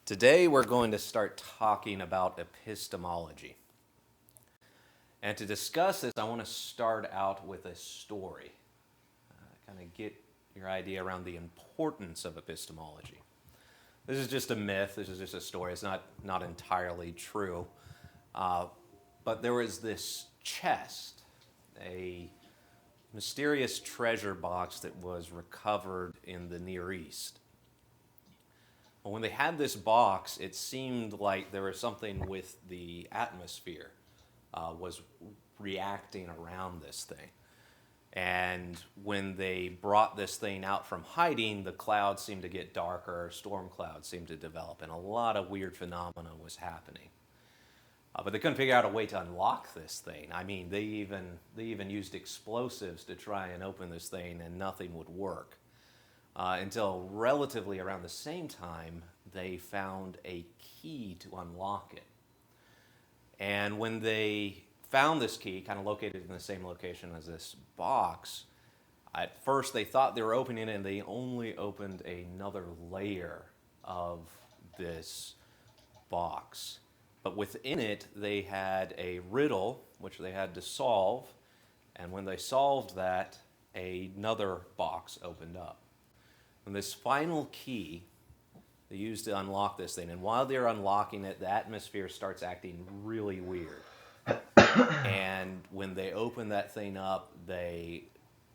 Today we're going to start talking about epistemology. And to discuss this, I want to start out with a story, kind of get your idea around the importance of epistemology. This is just a myth, this is just a story, it's not entirely true. But there was this chest, a mysterious treasure box that was recovered in the Near East. Well, when they had this box, it seemed like there was something with the atmosphere was reacting around this thing. And when they brought this thing out from hiding, the clouds seemed to get darker, storm clouds seemed to develop, and a lot of weird phenomena was happening. But they couldn't figure out a way to unlock this thing. I mean, they even used explosives to try and open this thing, and nothing would work. Until relatively around the same time, they found a key to unlock it. And when they found this key, kind of located in the same location as this box, at first they thought they were opening it, and they only opened another layer of this box. But within it, they had a riddle, which they had to solve, and when they solved that, another box opened up. And this final key they used to unlock this thing, and while they're unlocking it, the atmosphere starts acting really weird. And when they open that thing up, they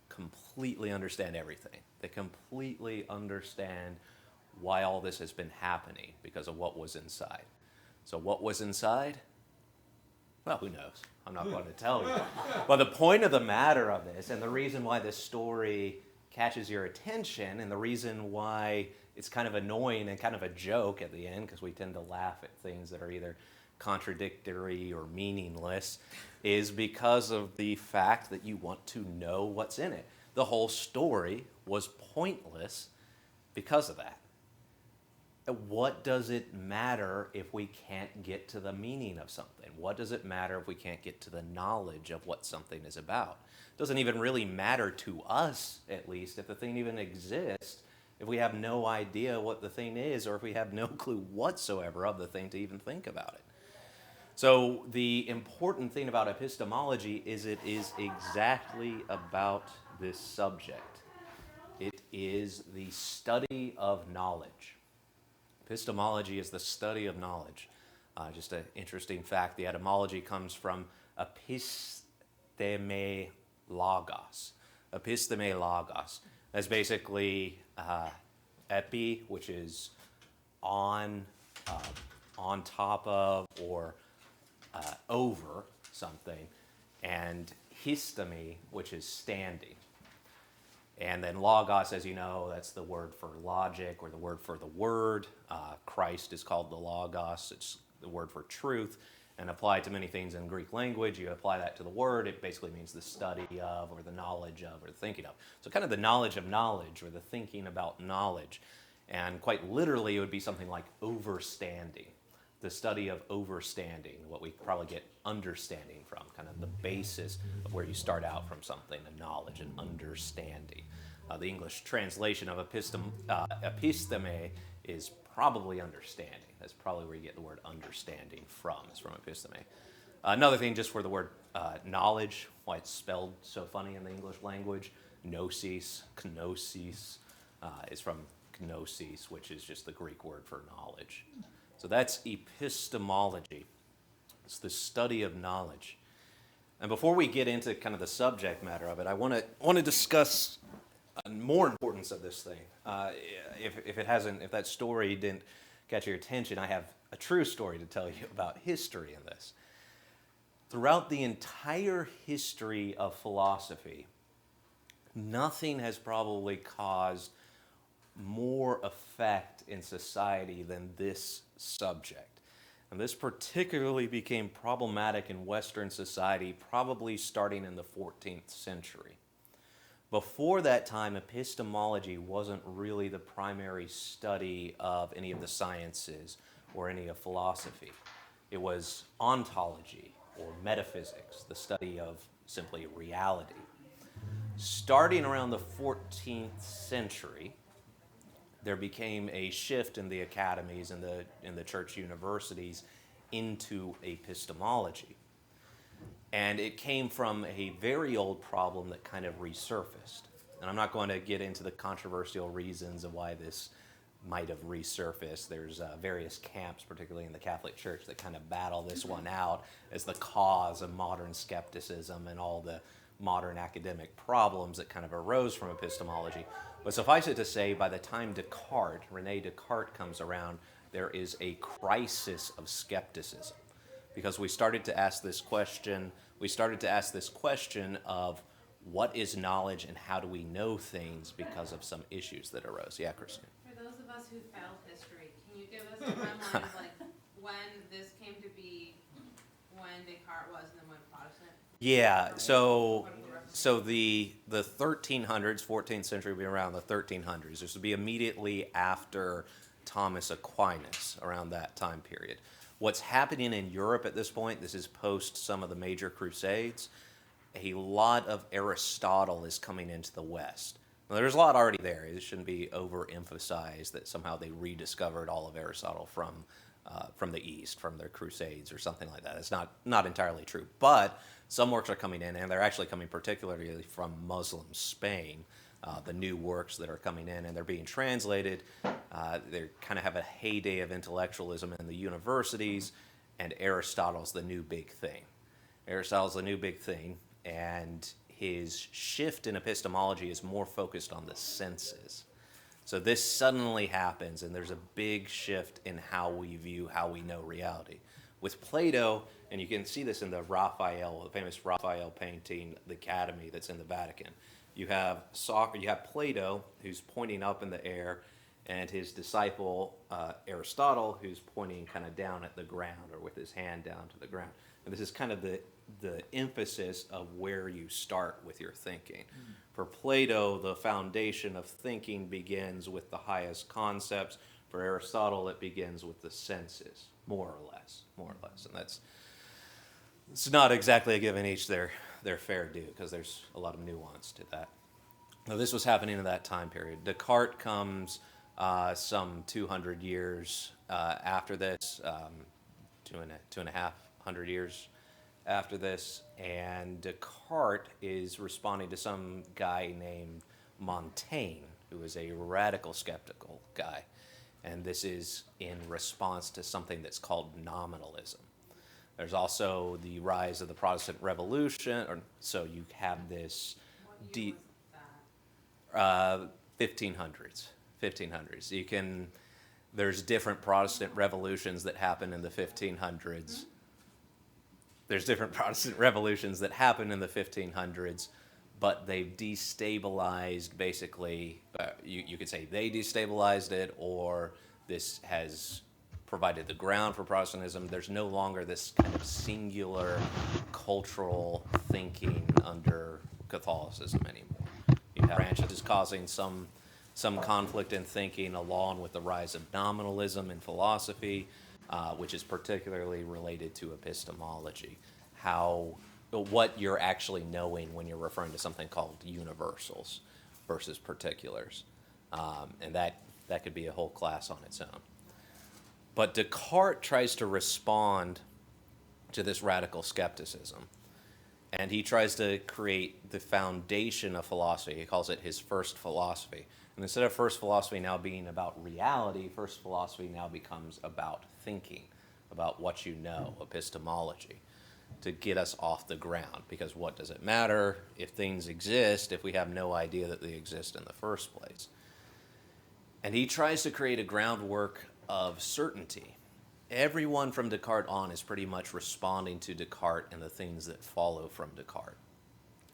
completely understand everything. They completely understand why all this has been happening because of what was inside. So what was inside? Well, who knows? I'm not going to tell you. But the point of the matter of this, and the reason why this story catches your attention, and the reason why it's kind of annoying and kind of a joke at the end, because we tend to laugh at things that are either contradictory or meaningless, is because of the fact that you want to know what's in it. The whole story was pointless because of that. What does it matter if we can't get to the meaning of something? What does it matter if we can't get to the knowledge of what something is about? It doesn't even really matter to us, at least, if the thing even exists, if we have no idea what the thing is, or if we have no clue whatsoever of the thing to even think about it. So the important thing about epistemology is it is exactly about this subject. It is the study of knowledge. Epistemology is the study of knowledge. Just an interesting fact, the etymology comes from episteme logos. Episteme logos. That's basically epi, which is on top of, or over something, and histeme, which is standing. And then logos, as you know, that's the word for logic, or the word for the word. Christ is called the logos. It's the word for truth, and applied to many things in Greek language. You apply that to the word, it basically means the study of, or the knowledge of, or the thinking of. So kind of the knowledge of knowledge, or the thinking about knowledge. And quite literally, it would be something like overstanding. The study of overstanding, what we probably get understanding from, kind of the basis of where you start out from something, a knowledge and understanding. The English translation of episteme is probably understanding. That's probably where you get the word understanding from, is from episteme. Another thing just for the word knowledge, why it's spelled so funny in the English language, gnosis, kenosis, is from gnosis, which is just the Greek word for knowledge. So that's epistemology. It's the study of knowledge. And before we get into kind of the subject matter of it, I want to discuss more importance of this thing. If that story didn't catch your attention, I have a true story to tell you about history in this. Throughout the entire history of philosophy, nothing has probably caused more effect in society than this subject. And this particularly became problematic in Western society, probably starting in the 14th century. Before that time, epistemology wasn't really the primary study of any of the sciences or any of philosophy. It was ontology or metaphysics, the study of simply reality. Starting around the 14th century, there became a shift in the academies and in the church universities into epistemology. And it came from a very old problem that kind of resurfaced. And I'm not going to get into the controversial reasons of why this might have resurfaced. There's various camps, particularly in the Catholic Church, that kind of battle this one out as the cause of modern skepticism and all the modern academic problems that kind of arose from epistemology. But suffice it to say, by the time René Descartes comes around, there is a crisis of skepticism. Because we started to ask this question of what is knowledge and how do we know things because of some issues that arose. Yeah, Christine. For those of us who failed history, can you give us a timeline of like when this came to be, when Descartes was, and then when Protestant? Yeah, so the 1300s, 14th century would be around the 1300s. This would be immediately after Thomas Aquinas, around that time period. What's happening in Europe at this point, this is post some of the major crusades, a lot of Aristotle is coming into the West. Now, there's a lot already there. It shouldn't be overemphasized that somehow they rediscovered all of Aristotle from the East, from their crusades or something like that. It's not entirely true. But some works are coming in, and they're actually coming particularly from Muslim Spain. The new works that are coming in, and they're being translated. They kind of have a heyday of intellectualism in the universities, and Aristotle's the new big thing. And his shift in epistemology is more focused on the senses. So this suddenly happens, and there's a big shift in how we know reality. With Plato, and you can see this in the famous Raphael painting, The Academy, that's in the Vatican. You have Plato, who's pointing up in the air, and his disciple Aristotle, who's pointing kind of down at the ground, or with his hand down to the ground. And this is kind of the emphasis of where you start with your thinking. Mm-hmm. For Plato, the foundation of thinking begins with the highest concepts. For Aristotle, it begins with the senses, more or less. And it's not exactly a giving each their fair due, because there's a lot of nuance to that. Now, this was happening in that time period. Descartes comes some 200 years after this, 2,500 years after this, and Descartes is responding to some guy named Montaigne, who is a radical skeptical guy, and this is in response to something that's called nominalism. There's also the rise of the Protestant Revolution, so you have this What year was that? 1500s. There's different Protestant revolutions that happen in the 1500s. Mm-hmm. There's different Protestant revolutions that happen in the 1500s, but they've destabilized, basically, you could say they destabilized it, or this has provided the ground for Protestantism. There's no longer this kind of singular cultural thinking under Catholicism anymore. You have branches causing some conflict in thinking, along with the rise of nominalism in philosophy, which is particularly related to epistemology. What you're actually knowing when you're referring to something called universals versus particulars. And that could be a whole class on its own. But Descartes tries to respond to this radical skepticism, and he tries to create the foundation of philosophy. He calls it his first philosophy. And instead of first philosophy now being about reality, first philosophy now becomes about thinking, about what you know, epistemology, to get us off the ground. Because what does it matter if things exist if we have no idea that they exist in the first place? And he tries to create a groundwork of certainty. Everyone from Descartes on is pretty much responding to Descartes and the things that follow from Descartes.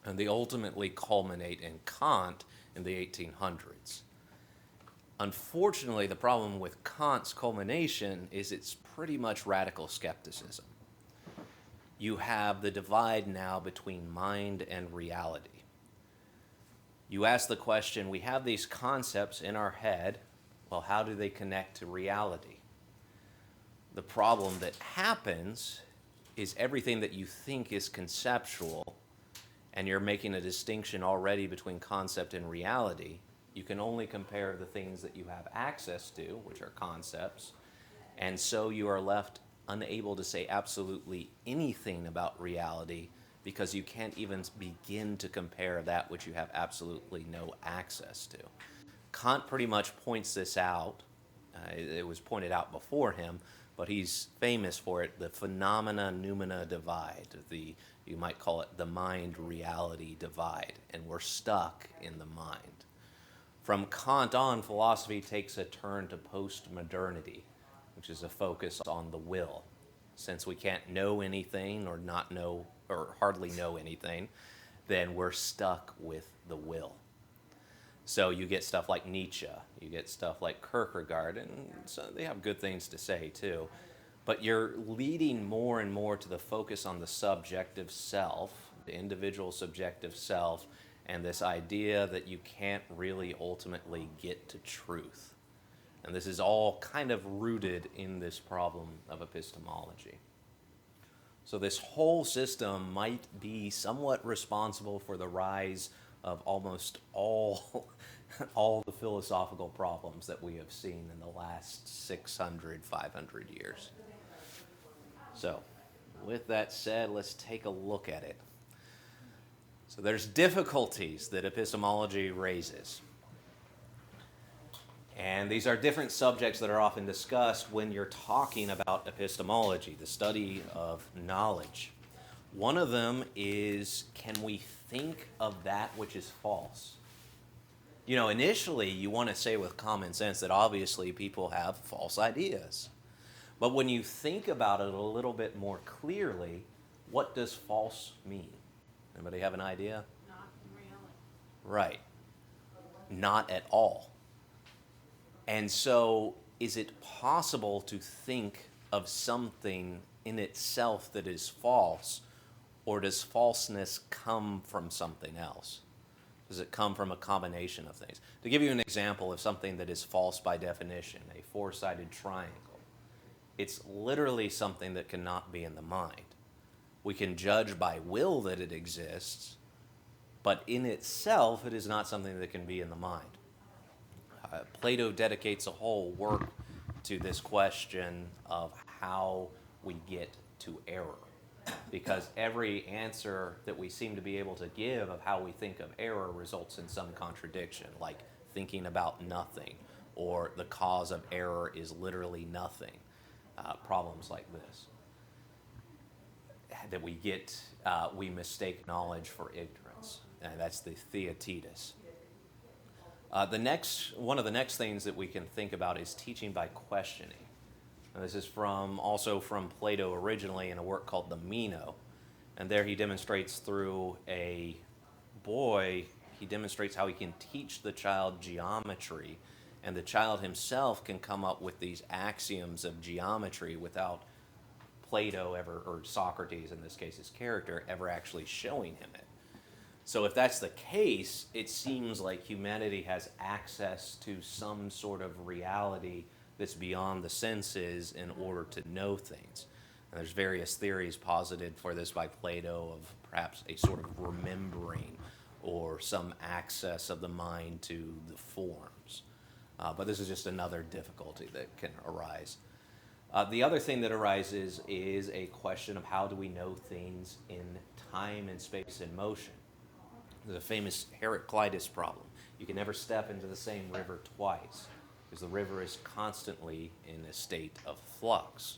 And they ultimately culminate in Kant in the 1800s. Unfortunately, the problem with Kant's culmination is it's pretty much radical skepticism. You have the divide now between mind and reality. You ask the question, we have these concepts in our head, well, how do they connect to reality? The problem that happens is everything that you think is conceptual, and you're making a distinction already between concept and reality, You can only compare the things that you have access to, which are concepts, and so you are left unable to say absolutely anything about reality because you can't even begin to compare that which you have absolutely no access to. Kant pretty much points this out. It was pointed out before him, but he's famous for it, the phenomena-noumena divide, you might call it the mind-reality divide, and we're stuck in the mind. From Kant on, philosophy takes a turn to post-modernity, which is a focus on the will. Since we can't know anything or not know, or hardly know anything, then we're stuck with the will. So you get stuff like Nietzsche, you get stuff like Kierkegaard, and so they have good things to say too. But you're leading more and more to the focus on the subjective self, the individual subjective self, and this idea that you can't really ultimately get to truth. And this is all kind of rooted in this problem of epistemology. So this whole system might be somewhat responsible for the rise of almost all the philosophical problems that we have seen in the last 600, 500 years. So, with that said, let's take a look at it. So there's difficulties that epistemology raises. And these are different subjects that are often discussed when you're talking about epistemology, the study of knowledge. One of them is, can we think of that which is false? You know, initially you want to say with common sense that obviously people have false ideas. But when you think about it a little bit more clearly, what does false mean? Anybody have an idea? Not in reality. Right. Not at all. And so, is it possible to think of something in itself that is false, or does falseness come from something else? Does it come from a combination of things? To give you an example of something that is false by definition, a four-sided triangle. It's literally something that cannot be in the mind. We can judge by will that it exists, but in itself, it is not something that can be in the mind. Plato dedicates a whole work to this question of how we get to error. Because every answer that we seem to be able to give of how we think of error results in some contradiction, like thinking about nothing, or the cause of error is literally nothing. Problems like this. That we mistake knowledge for ignorance. And that's the theaetetus. One of the next things that we can think about is teaching by questioning. And this is also from Plato originally in a work called the Meno. And there he demonstrates through a boy, he demonstrates how he can teach the child geometry. And the child himself can come up with these axioms of geometry without Plato ever, or Socrates in this case, his character, ever actually showing him it. So if that's the case, it seems like humanity has access to some sort of reality that's beyond the senses in order to know things. And there's various theories posited for this by Plato of perhaps a sort of remembering or some access of the mind to the forms. But this is just another difficulty that can arise. The other thing that arises is a question of how do we know things in time and space and motion. There's a famous Heraclitus problem. You can never step into the same river twice because the river is constantly in a state of flux.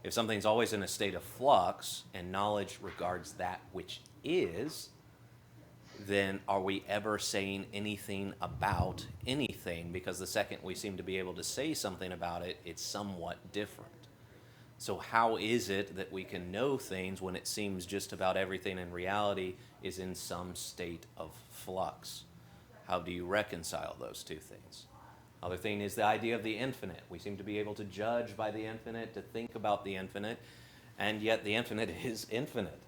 If something's always in a state of flux and knowledge regards that which is, then are we ever saying anything about anything? Because the second we seem to be able to say something about it, it's somewhat different. So how is it that we can know things when it seems just about everything in reality is in some state of flux? How do you reconcile those two things? Other thing is the idea of the infinite. We seem to be able to judge by the infinite, to think about the infinite, and yet the infinite is infinite.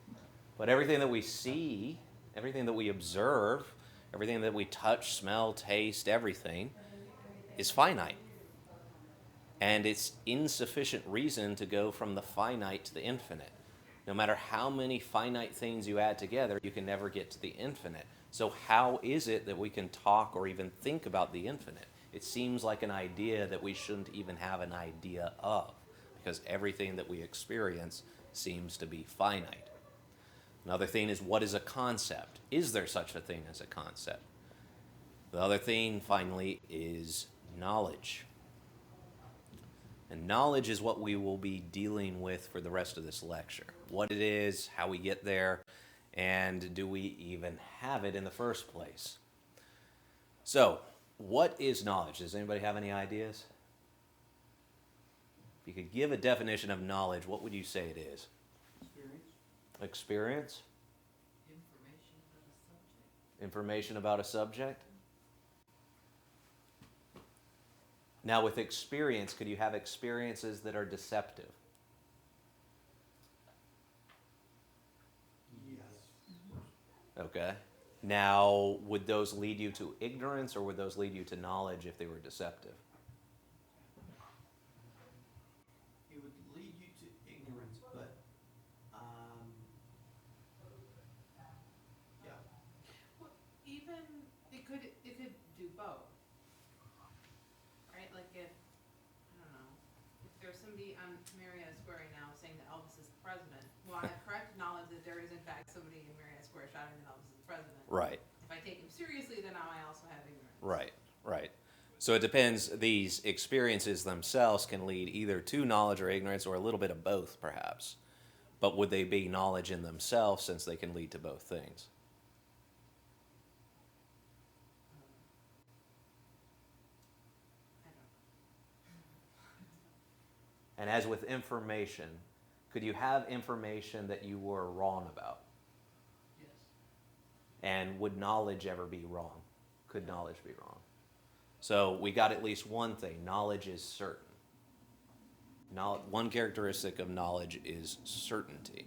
But everything that we see, everything that we observe, everything that we touch, smell, taste, everything is finite. And it's insufficient reason to go from the finite to the infinite. No matter how many finite things you add together, you can never get to the infinite. So how is it that we can talk or even think about the infinite? It seems like an idea that we shouldn't even have an idea of, because everything that we experience seems to be finite. Another thing is, what is a concept? Is there such a thing as a concept? The other thing, finally, is knowledge. And knowledge is what we will be dealing with for the rest of this lecture. What it is, how we get there, and do we even have it in the first place? So, what is knowledge? Does anybody have any ideas? If you could give a definition of knowledge, what would you say it is? Experience? Information about a subject? Now, with experience, could you have experiences that are deceptive? Yes. Okay. Now, would those lead you to ignorance, or would those lead you to knowledge if they were deceptive? It would lead you to ignorance, but, yeah. Well, even, it could do both. Right, like if, I don't know, if there's somebody on Marietta Square right now saying that Elvis is the president, well, I have correct knowledge that there is in fact somebody in Marietta Square shouting that Elvis is the president. Right. If I take him seriously, then now I also have ignorance. Right, right. So it depends. These experiences themselves can lead either to knowledge or ignorance, or a little bit of both, perhaps. But would they be knowledge in themselves, since they can lead to both things? I don't know. And as with information, could you have information that you were wrong about? Yes. And would knowledge ever be wrong? Could knowledge be wrong? So we got at least one thing. Knowledge is certain. One characteristic of knowledge is certainty.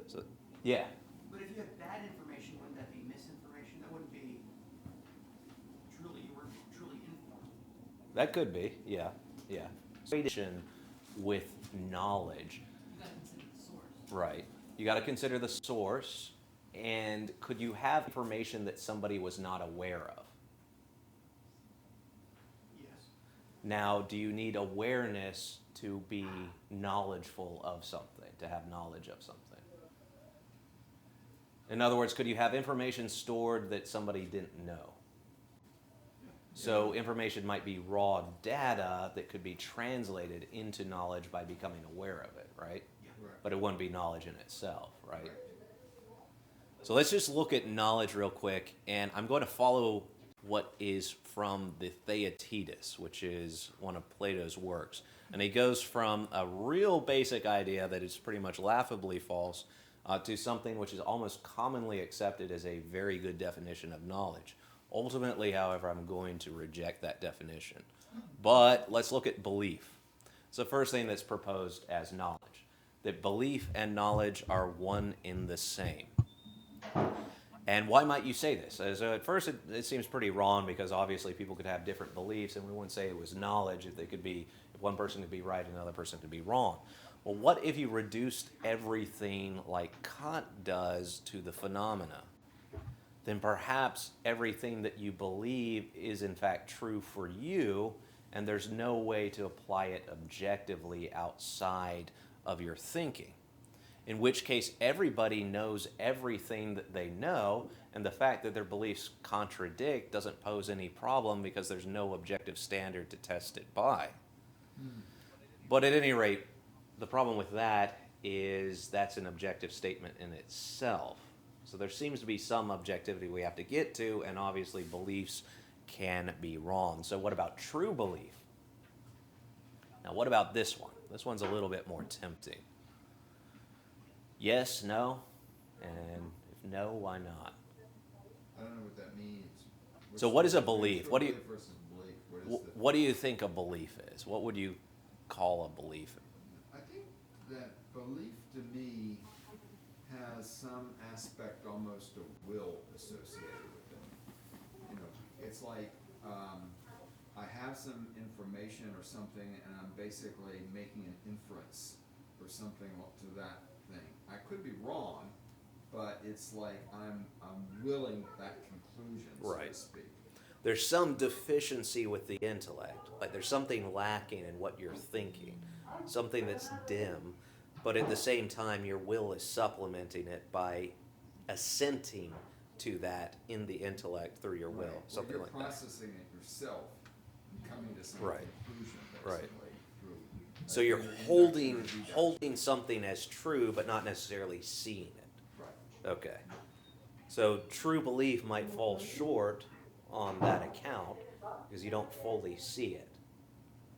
So, yeah. But if you had bad information, wouldn't that be misinformation? That wouldn't be you weren't truly informed. That could be, yeah, yeah. Relation with knowledge. You gotta consider the source. Right. You got to consider the source, and could you have information that somebody was not aware of? Yes. Now, do you need awareness to be knowledgeful of something, to have knowledge of something? In other words, could you have information stored that somebody didn't know? So information might be raw data that could be translated into knowledge by becoming aware of it, right? Yeah. Right. But it wouldn't be knowledge in itself, right? Right. So let's just look at knowledge real quick, and I'm going to follow what is from the Theaetetus, which is one of Plato's works. And he goes from a real basic idea that is pretty much laughably false to something which is almost commonly accepted as a very good definition of knowledge. Ultimately, however, I'm going to reject that definition. But let's look at belief. It's the first thing that's proposed as knowledge, that belief and knowledge are one in the same. And why might you say this? So at first it seems pretty wrong, because obviously people could have different beliefs, and we wouldn't say it was knowledge if one person could be right and another person could be wrong. Well, what if you reduced everything like Kant does to the phenomena? Then perhaps everything that you believe is in fact true for you, and there's no way to apply it objectively outside of your thinking. In which case, everybody knows everything that they know, and the fact that their beliefs contradict doesn't pose any problem, because there's no objective standard to test it by. But at any rate, the problem with that is that's an objective statement in itself. So there seems to be some objectivity we have to get to, and obviously beliefs can be wrong. So what about true belief? Now what about this one? This one's a little bit more tempting. Yes, no, and if no, why not? I don't know what that means. So what is a belief? What do you- Belief versus belief? What do you think a belief is? What would you call a belief? I think that belief to me has some aspect almost of will associated with it. You know, it's like I have some information or something, and I'm basically making an inference or something to that thing. I could be wrong, but it's like I'm willing that conclusion, so Right. to speak. There's some deficiency with the intellect. Like there's something lacking in what you're thinking, something that's dim, but at the same time, your will is supplementing it by assenting to that in the intellect through your will, Right. something you're like that. processing it yourself and coming to some Right. conclusion, Right. basically. Through, So you're either induction holding or deduction. holding something as true, but not necessarily seeing it. Right. Okay. So true belief might fall short on that account because you don't fully see it,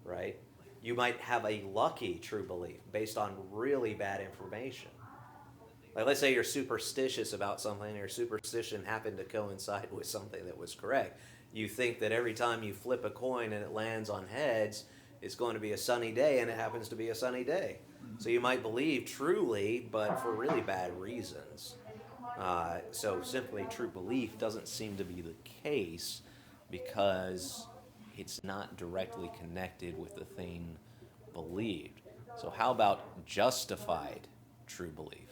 right? You might have a lucky true belief based on really bad information. Like let's say you're superstitious about something, and your superstition happened to coincide with something that was correct. You think that every time you flip a coin and it lands on heads, it's going to be a sunny day, and it happens to be a sunny day. So you might believe truly, but for really bad reasons. So simply true belief doesn't seem to be the case because it's not directly connected with the thing believed. So how about justified true belief?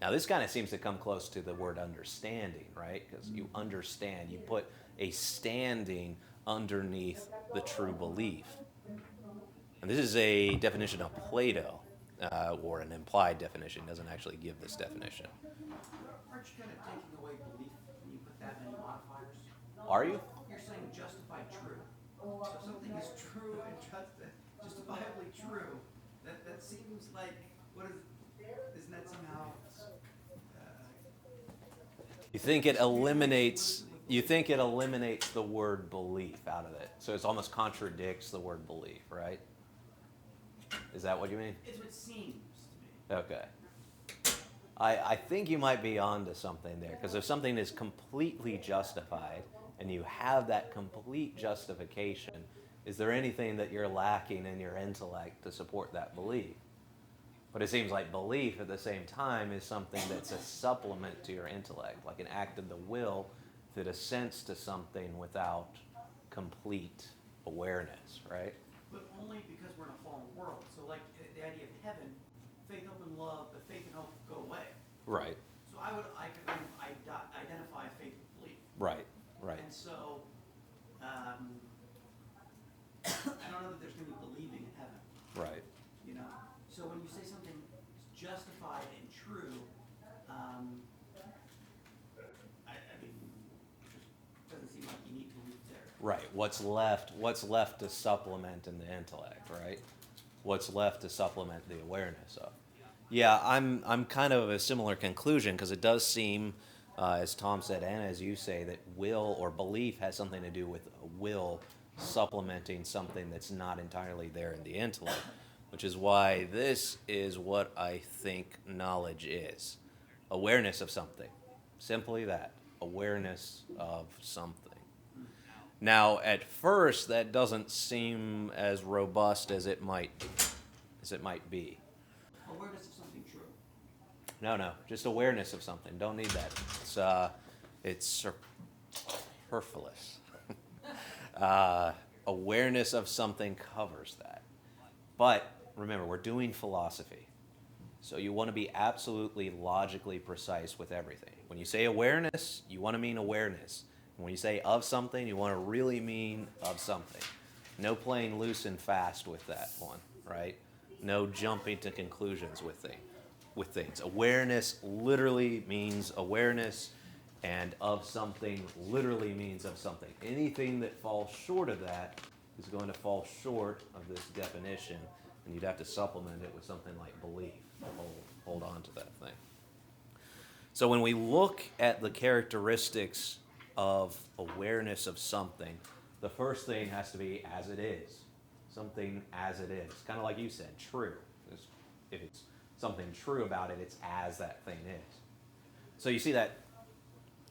Now this kind of seems to come close to the word understanding, right? Because you understand, you put a standing underneath the true belief. And this is a definition of Plato, or an implied definition. It doesn't actually give this definition. Aren't you kind of taking away belief when you put that many modifiers? Are you? You're saying justified true. So if something is true and justifiably true, that seems like, isn't that somehow, You think it eliminates the word belief out of it. So it almost contradicts the word belief, right? Is that what you mean? it's what it seems to me. Okay. I think you might be onto something there, because if something is completely justified and you have that complete justification, is there anything that you're lacking in your intellect to support that belief? But it seems like belief at the same time is something that's a supplement to your intellect, like an act of the will that assents to something without complete awareness, right? But only because we're in a fallen world. So like the idea of heaven, faith, hope, and love, but faith and hope go away. Right, So I can identify faith with belief. right, right. And so, I don't know that there's going to be believing in heaven, Right. you know? So when you say something is justified and true, I mean, it doesn't seem like you need belief there. Right. What's left to supplement in the intellect, right? What's left to supplement the awareness of. Yeah, I'm kind of a similar conclusion, because it does seem, as Tom said and as you say, that will or belief has something to do with will supplementing something that's not entirely there in the intellect, which is why this is what I think knowledge is. Awareness of something. Simply that. Awareness of something. Now, at first, that doesn't seem as robust as it might be. Awareness of something true. No, just awareness of something. Don't need that. It's superfluous. Awareness of something covers that. But remember, we're doing philosophy. So you want to be absolutely logically precise with everything. When you say awareness, you want to mean awareness. When you say of something, you want to really mean of something. No playing loose and fast with that one, right? No jumping to conclusions with things. Awareness literally means awareness, and of something literally means of something. Anything that falls short of that is going to fall short of this definition, and you'd have to supplement it with something like belief to hold on to that thing. So when we look at the characteristics of awareness of something, the first thing has to be as it is. Something as it is. Kind of like you said, true. If it's something true about it, it's as that thing is. So you see that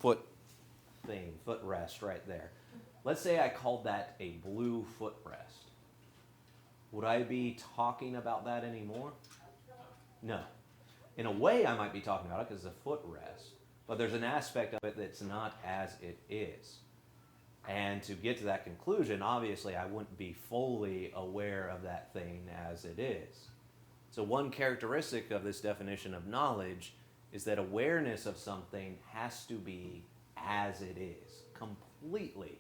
footrest right there. Let's say I called that a blue footrest. Would I be talking about that anymore? No. In a way, I might be talking about it because it's a footrest, but there's an aspect of it that's not as it is. And to get to that conclusion, obviously, I wouldn't be fully aware of that thing as it is. So one characteristic of this definition of knowledge is that awareness of something has to be as it is, completely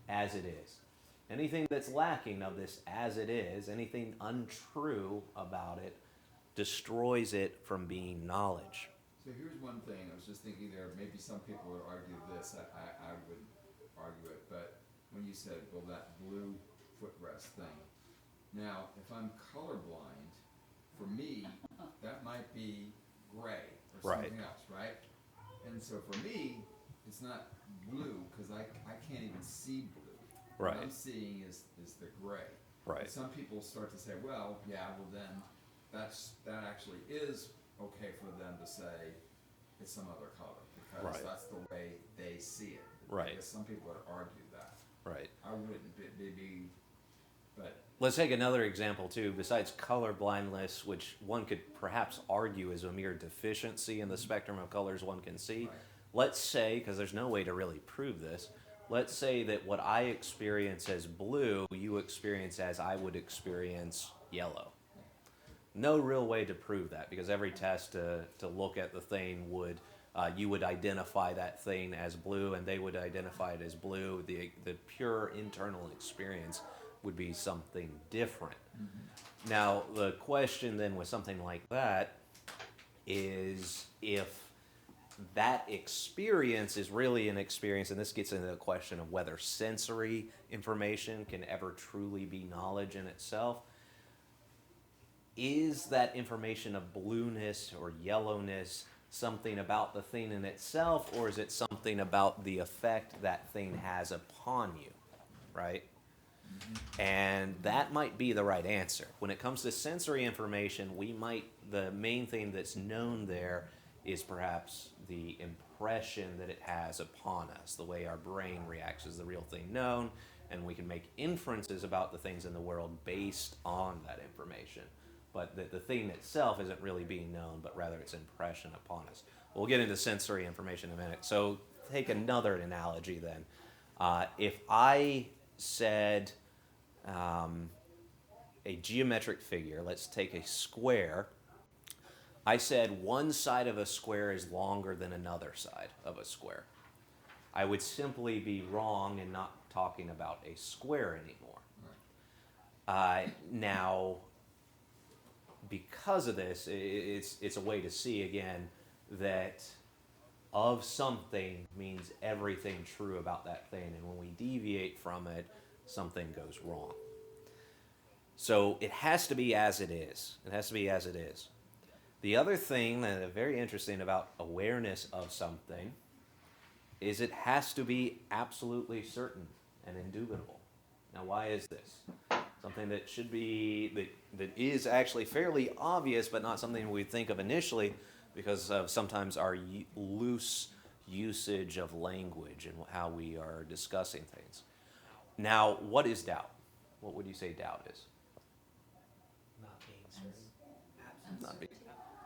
as it is. Anything that's lacking of this as it is, anything untrue about it, destroys it from being knowledge. So here's one thing, I was just thinking there, maybe some people would argue this, I would argue it, but when you said, well, that blue footrest thing. Now, if I'm colorblind, for me, that might be gray or Right. something else, right? And so for me, it's not blue, because I can't even see blue. Right. What I'm seeing is the gray. Right. And some people start to say, well, yeah, well then, that actually is okay for them to say it's some other color, because Right. that's the way they see it. Right. I guess some people would argue that. Right. I wouldn't, maybe, but Let's take another example too, besides color blindness, which one could perhaps argue is a mere deficiency in the spectrum of colors one can see. Right. Let's say, because there's no way to really prove this, let's say that what I experience as blue, you experience as I would experience yellow. No real way to prove that, because every test to look at the thing would, you would identify that thing as blue and they would identify it as blue. The pure internal experience would be something different. Mm-hmm. Now, the question then with something like that is if that experience is really an experience, and this gets into the question of whether sensory information can ever truly be knowledge in itself. Is that information of blueness or yellowness something about the thing in itself, or is it something about the effect that thing has upon you, right? And that might be the right answer. When it comes to sensory information, the main thing that's known there is perhaps the impression that it has upon us. The way our brain reacts is the real thing known, and we can make inferences about the things in the world based on that information. But the thing itself isn't really being known, but rather its impression upon us. We'll get into sensory information in a minute. So take another analogy then. If I said a geometric figure, let's take a square. I said one side of a square is longer than another side of a square. I would simply be wrong in not talking about a square anymore. Now, because of this, it's a way to see again that of something means everything true about that thing, and when we deviate from it, something goes wrong. So it has to be as it is. It has to be as it is. The other thing that is very interesting about awareness of something is it has to be absolutely certain and indubitable. Now, why is this? Something that should be, that is actually fairly obvious, but not something we think of initially because of sometimes our loose usage of language and how we are discussing things. Now, what is doubt? What would you say doubt is? Not being certain. Not being,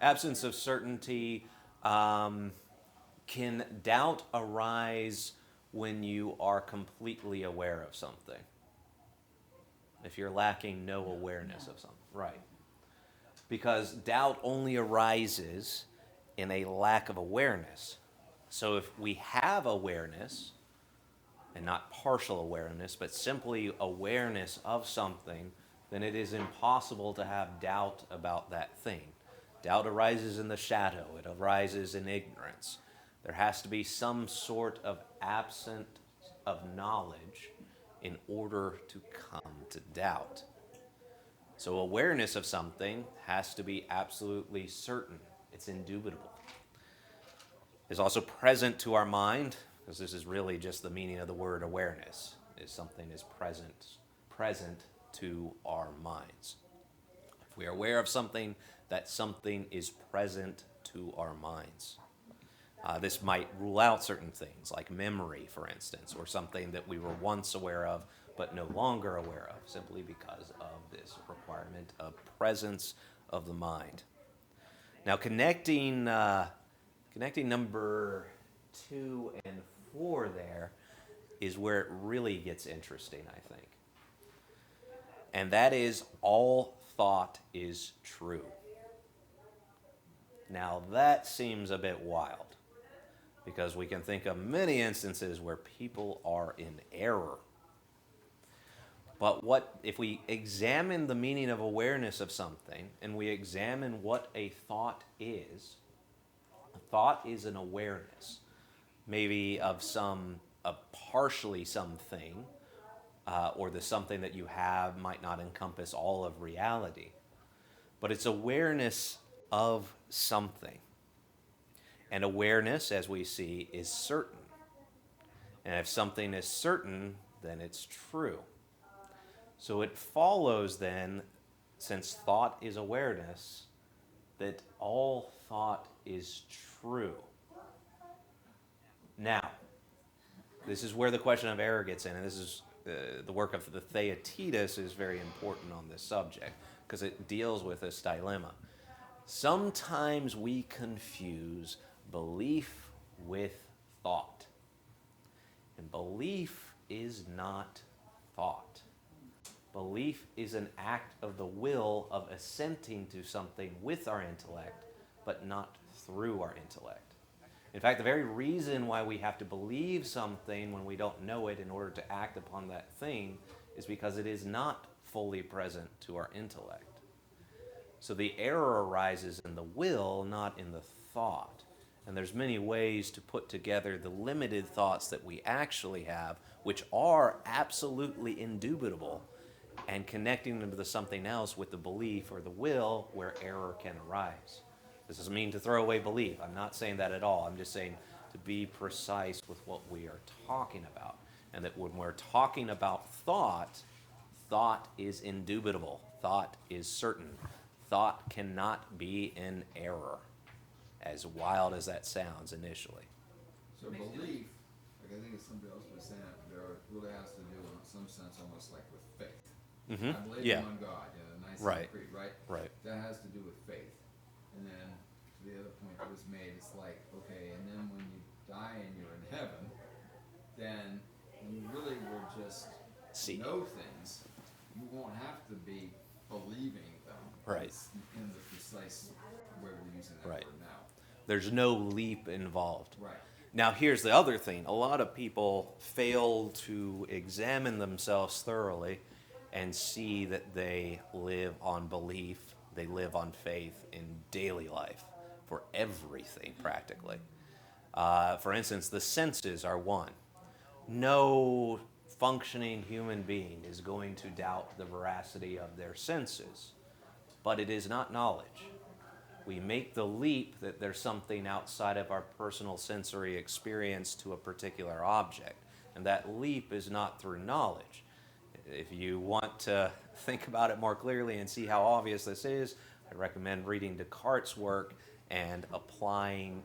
absence of certainty. Can doubt arise when you are completely aware of something? If you're lacking no awareness of something, right? Because doubt only arises in a lack of awareness. So if we have awareness, and not partial awareness, but simply awareness of something, then it is impossible to have doubt about that thing. Doubt arises in the shadow. It arises in ignorance. There has to be some sort of absence of knowledge in order to come to doubt. So awareness of something has to be absolutely certain. It's indubitable. It's also present to our mind, because this is really just the meaning of the word awareness, is something is present to our minds. If we are aware of something, that something is present to our minds. This might rule out certain things, like memory, for instance, or something that we were once aware of, but no longer aware of, simply because of this requirement of presence of the mind. Now, connecting number 2 and 4 there is where it really gets interesting, I think. And that is all thought is true. Now that seems a bit wild, because we can think of many instances where people are in error. But what if we examine the meaning of awareness of something and we examine what a thought is? A thought is an awareness, maybe of partially something, or the something that you have might not encompass all of reality. But it's awareness of something. And awareness, as we see, is certain. And if something is certain, then it's true. So it follows then, since thought is awareness, that all thought is true. Now, this is where the question of error gets in, and this is the work of the Theaetetus is very important on this subject, because it deals with this dilemma. Sometimes we confuse belief with thought. And belief is not thought. Belief is an act of the will of assenting to something with our intellect, but not through our intellect. In fact, the very reason why we have to believe something when we don't know it in order to act upon that thing is because it is not fully present to our intellect. So the error arises in the will, not in the thought. And there's many ways to put together the limited thoughts that we actually have, which are absolutely indubitable, and connecting them to something else with the belief or the will where error can arise. This doesn't mean to throw away belief. I'm not saying that at all. I'm just saying to be precise with what we are talking about. And that when we're talking about thought, thought is indubitable. Thought is certain. Thought cannot be in error, as wild as that sounds initially. So belief, like I think it's somebody else was saying, there really has to do in some sense almost like with faith. Mm-hmm. I believe Yeah. in one God, nice Right. creed, right? Right. That has to do with faith. And then the other point that was made, it's like, okay, and then when you die and you're in heaven, then you really will just See. know things. You won't have to be believing them. Right. In the precise way we're using that Right. word now. There's no leap involved. Right. Now, here's the other thing. A lot of people fail to examine themselves thoroughly and see that they live on belief, they live on faith in daily life for everything practically. For instance, the senses are one. No functioning human being is going to doubt the veracity of their senses, but it is not knowledge. We make the leap that there's something outside of our personal sensory experience to a particular object, and that leap is not through knowledge. If you want to think about it more clearly and see how obvious this is, I recommend reading Descartes' work and applying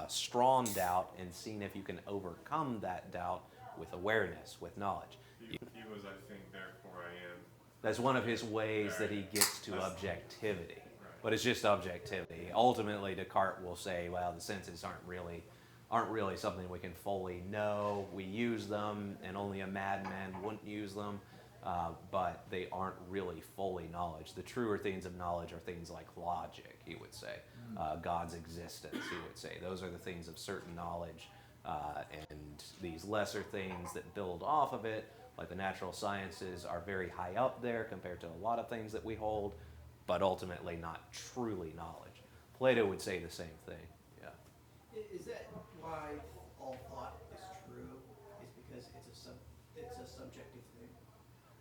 strong doubt and seeing if you can overcome that doubt with awareness, with knowledge. He was, I think, therefore I am. That's one of his ways that he gets to objectivity. But it's just objectivity. Ultimately, Descartes will say, well, the senses aren't really something we can fully know. We use them, and only a madman wouldn't use them, but they aren't really fully knowledge. The truer things of knowledge are things like logic, he would say. God's existence, he would say. Those are the things of certain knowledge, and these lesser things that build off of it, like the natural sciences, are very high up there compared to a lot of things that we hold, but ultimately not truly knowledge. Plato would say the same thing. Yeah. Is that why all thought is true? Is because it's a subjective thing?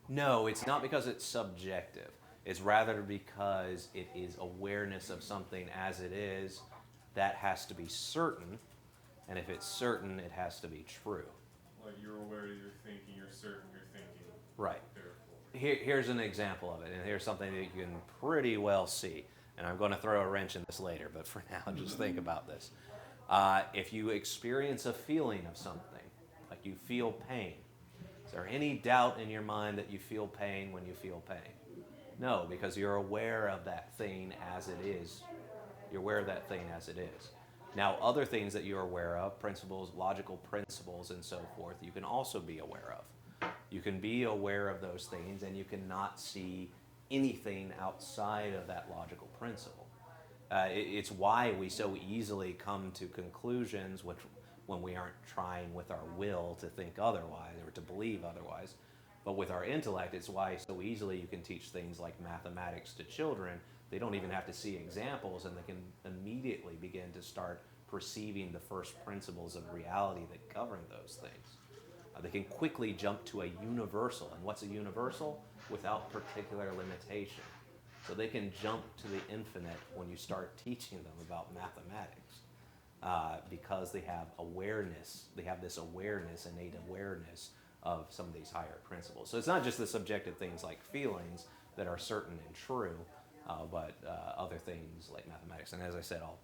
No, it's not because it's subjective. It's rather because it is awareness of something as it is. That has to be certain, and if it's certain, it has to be true. Like you're aware that you're thinking, you're certain you're thinking. Right. Therefore. Here's an example of it, and here's something that you can pretty well see. And I'm going to throw a wrench in this later, but for now, just think about this. If you experience a feeling of something, like you feel pain, is there any doubt in your mind that you feel pain when you feel pain? No, because you're aware of that thing as it is. You're aware of that thing as it is. Now, other things that you're aware of, principles, logical principles, and so forth, you can also be aware of. You can be aware of those things, and you cannot see anything outside of that logical principle. It's why we so easily come to conclusions when we aren't trying with our will to think otherwise or to believe otherwise. But with our intellect, it's why so easily you can teach things like mathematics to children. They don't even have to see examples, and they can immediately begin to start perceiving the first principles of reality that govern those things. They can quickly jump to a universal. And what's a universal? Without particular limitation. So they can jump to the infinite when you start teaching them about mathematics, because they have awareness. They have this awareness, innate awareness of some of these higher principles. So it's not just the subjective things like feelings that are certain and true, but other things like mathematics. And as I said, I'll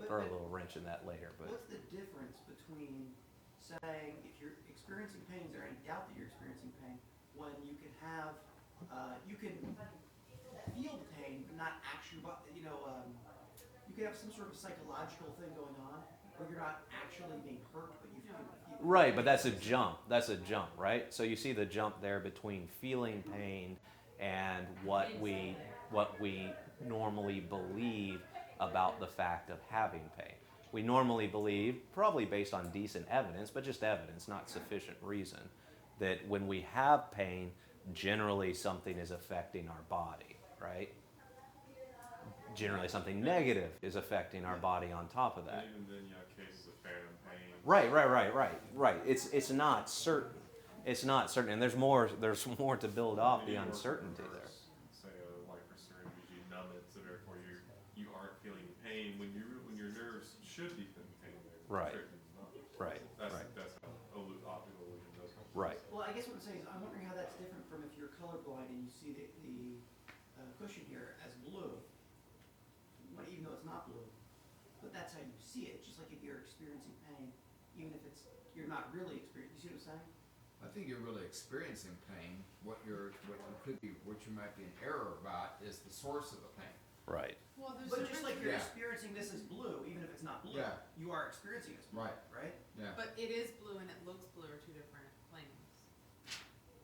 throw a little wrench in that later. But what's the difference between saying if you're experiencing pain, is there any doubt that you're experiencing pain, when you can have, you can feel the pain, but not actually, you can have some sort of psychological thing going on where you're not actually being hurt, but you feel. right, but that's a jump. That's a jump, right? So you see the jump there between feeling pain and what we normally believe about the fact of having pain. We normally believe, probably based on decent evidence, but just evidence, not sufficient reason, that when we have pain, generally something is affecting our body, right? Generally something negative is affecting our body on top of that. And even then you have cases of phantom pain. Right. It's not certain. It's not certain, and there's more to build off the uncertainty there. Say a lifer syringe, you numb it, so therefore you aren't feeling pain when your nerves should be feeling pain. Right. Right. That's how optical illusion does come. Right. Well, I guess what I'm saying is, I'm wondering how that's different from if you're colorblind and you see the cushion here as blue, even though it's not blue, but that's how you see it. Just like if you're experiencing pain, even if you're not really experiencing. You see what I'm saying? I think you're really experiencing pain. What you might be in error about is the source of the pain. Right. Well, there's But a just difference. like you're Yeah. experiencing this as blue, even if it's not blue, Yeah. you are experiencing it as blue, Right. right? Yeah. But it is blue and it looks blue are two different planes.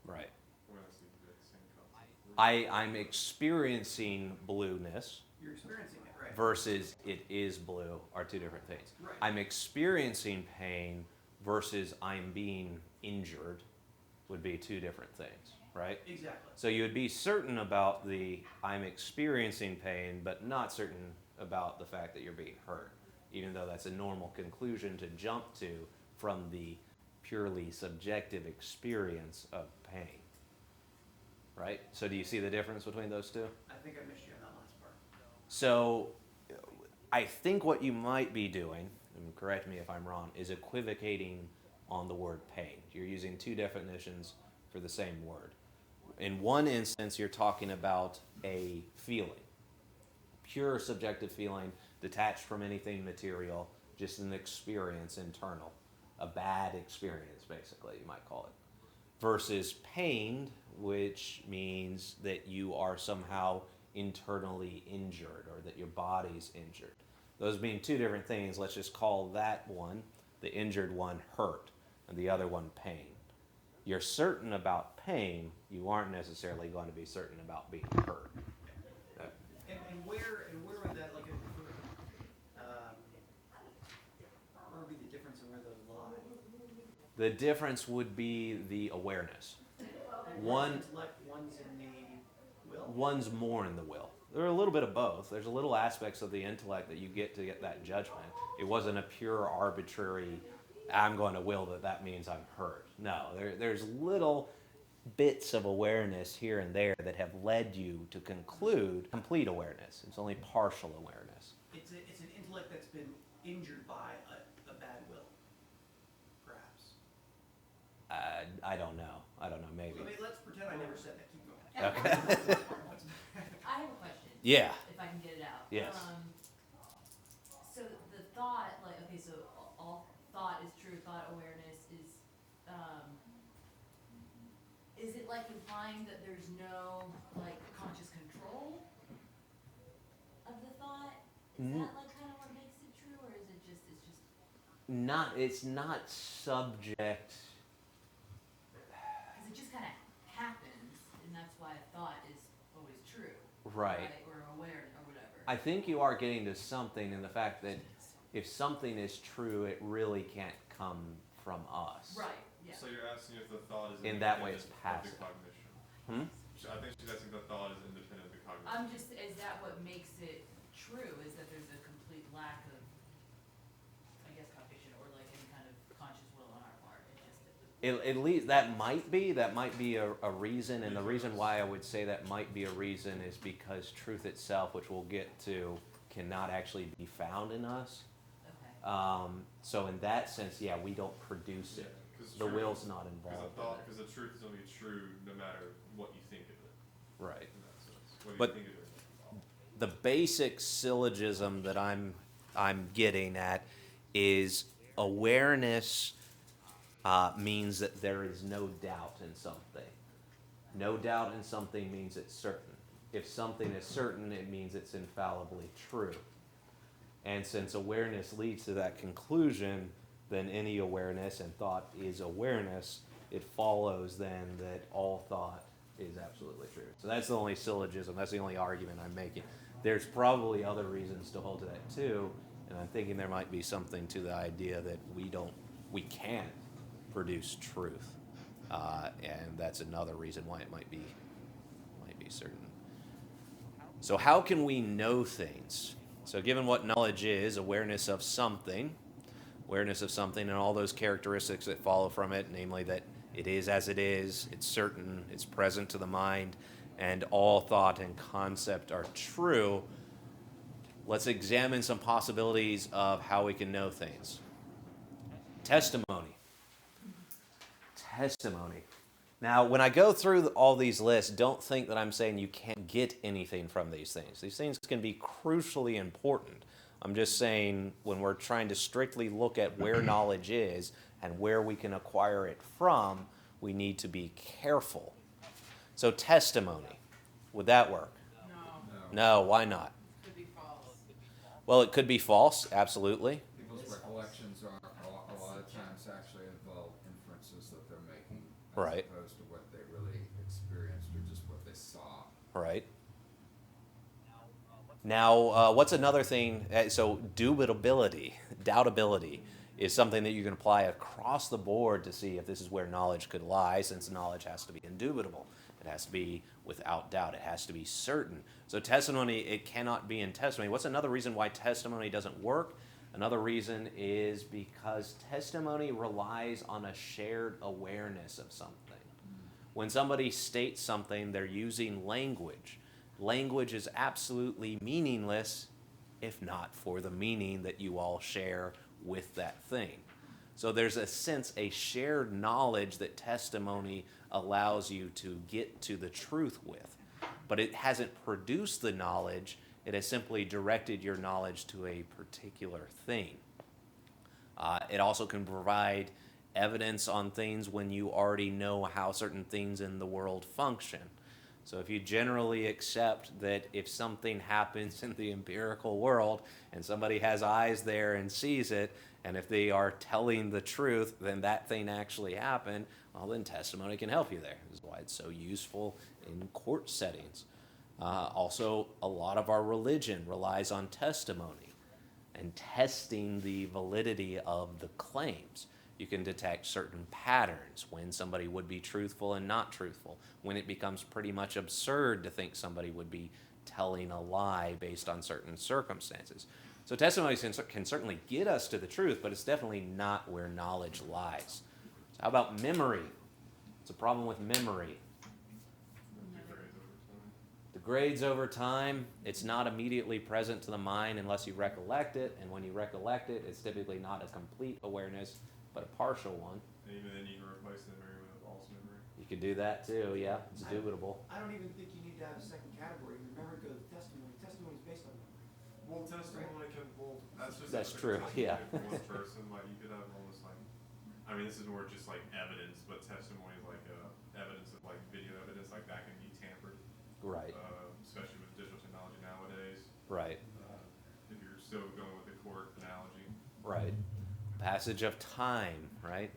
Right. Well, that's the exact same concept. I'm experiencing blueness You're experiencing it, right? versus it is blue are two different things. Right. I'm experiencing pain versus I'm being injured would be two different things, right? Exactly. So you would be certain about the I'm experiencing pain, but not certain about the fact that you're being hurt, even though that's a normal conclusion to jump to from the purely subjective experience of pain. Right? So do you see the difference between those two? I think I missed you on that last part. So I think what you might be doing, and correct me if I'm wrong, is equivocating on the word pain. You're using two definitions for the same word. In one instance, you're talking about a feeling, pure subjective feeling, detached from anything material, just an experience internal, a bad experience, basically, you might call it. Versus pain, which means that you are somehow internally injured or that your body's injured. Those being two different things, let's just call that one, the injured one, hurt, and the other one, pain. You're certain about pain, you aren't necessarily going to be certain about being hurt. And where would that, like, where would be the difference in where those lie? The difference would be the awareness. One's intellect, one's in the will? One's more in the will. There are a little bit of both. There's a little aspects of the intellect that you get to get that judgment. It wasn't a pure arbitrary, I'm going to will that means I'm hurt. No, there's little bits of awareness here and there that have led you to conclude complete awareness. It's only partial awareness. It's an intellect that's been injured by a bad will, perhaps. I don't know. Maybe. I mean, let's pretend I never said that. Keep going. Okay. I have a question. Yeah. If I can get it out. Yes. So the thought, like, okay, so all thought is true. Thought awareness is it like implying that there's no like conscious control of the thought? Is that like kind of what makes it true, or is it just it's just? It's not subject. Because it just kind of happens, and that's why a thought is always true. Right. Or aware or whatever. I think you are getting to something in the fact that if something is true, it really can't come from us. Right, yeah. So you're asking if the thought is In that way, it's independent of passive. the cognition. Hmm? I think she's asking if the thought is independent of the cognition. I'm just, is that what makes it true, is that there's a complete lack of, I guess, cognition or like any kind of conscious will on our part? At least that might be a reason, and the reason why I would say that might be a reason is because truth itself, which we'll get to, cannot actually be found in us. Okay. So in that sense, yeah, we don't produce it. The will's not involved. Because the truth is only true no matter what you think of it. Right. In that sense. Whether But you think of it. the basic syllogism that I'm getting at is awareness means that there is no doubt in something. No doubt in something means it's certain. If something is certain, it means it's infallibly true. And since awareness leads to that conclusion, then any awareness, and thought is awareness, it follows then that all thought is absolutely true. So that's the only syllogism, that's the only argument I'm making. There's probably other reasons to hold to that too, and I'm thinking there might be something to the idea that we can't produce truth. And that's another reason why it might be certain. So how can we know things? So given what knowledge is, awareness of something, and all those characteristics that follow from it, namely that it is as it is, it's certain, it's present to the mind, and all thought and concept are true, let's examine some possibilities of how we can know things. Testimony. Now, when I go through all these lists, don't think that I'm saying you can't get anything from these things. These things can be crucially important. I'm just saying when we're trying to strictly look at where knowledge is and where we can acquire it from, we need to be careful. So testimony, would that work? No, No, why not? could be false. Well, it could be false, absolutely. People's recollections are a lot of times actually involve inferences that they're making as Right. opposed to what they really experienced or just what they saw. Right. Now, what's another thing? So, doubtability is something that you can apply across the board to see if this is where knowledge could lie, since knowledge has to be indubitable. It has to be without doubt. It has to be certain. So, testimony, it cannot be in testimony. What's another reason why testimony doesn't work? Another reason is because testimony relies on a shared awareness of something. When somebody states something, they're using language. Language is absolutely meaningless if not for the meaning that you all share with that thing. So there's a sense, a shared knowledge that testimony allows you to get to the truth with. But it hasn't produced the knowledge, it has simply directed your knowledge to a particular thing. It also can provide evidence on things when you already know how certain things in the world function. So if you generally accept that if something happens in the empirical world and somebody has eyes there and sees it, and if they are telling the truth, then that thing actually happened, well, then testimony can help you there. This is why it's so useful in court settings. Also, a lot of our religion relies on testimony and testing the validity of the claims. You can detect certain patterns when somebody would be truthful and not truthful, when it becomes pretty much absurd to think somebody would be telling a lie based on certain circumstances. So testimony can certainly get us to the truth, but it's definitely not where knowledge lies. So how about memory? It's a problem with memory. Degrades over time. It's not immediately present to the mind unless you recollect it, and when you recollect it, it's typically not a complete awareness, but a partial one. And even then you can replace the memory with a false memory. You could do that too, yeah, it's dubitable. I don't even think you need to have a second category. Remember goes with testimony. Testimony is based on memory. Well, testimony can, that's just. That's a true, testimony yeah. for one person, like you could have almost like, I mean, this is more just like evidence, but testimony is like evidence of like video evidence, like that can be tampered. Right, Especially with digital technology nowadays. right, If you're still going with the court analogy. right. Passage of time, right?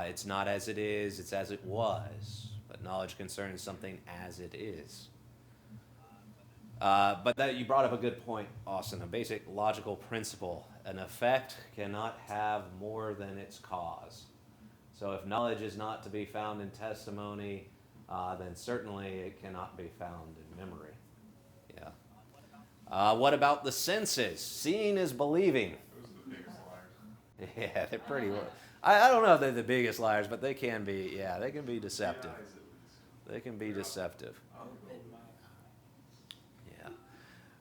It's not as it is, it's as it was. But knowledge concerns something as it is. But that you brought up a good point, Austin. A basic logical principle: an effect cannot have more than its cause. So if knowledge is not to be found in testimony, then certainly it cannot be found in memory. Yeah. What about the senses? Seeing is believing. Those are the biggest liars. Yeah, they're pretty. I don't know if they're the biggest liars, but they can be. Yeah, they can be deceptive. AIs at least. They can be deceptive. Open my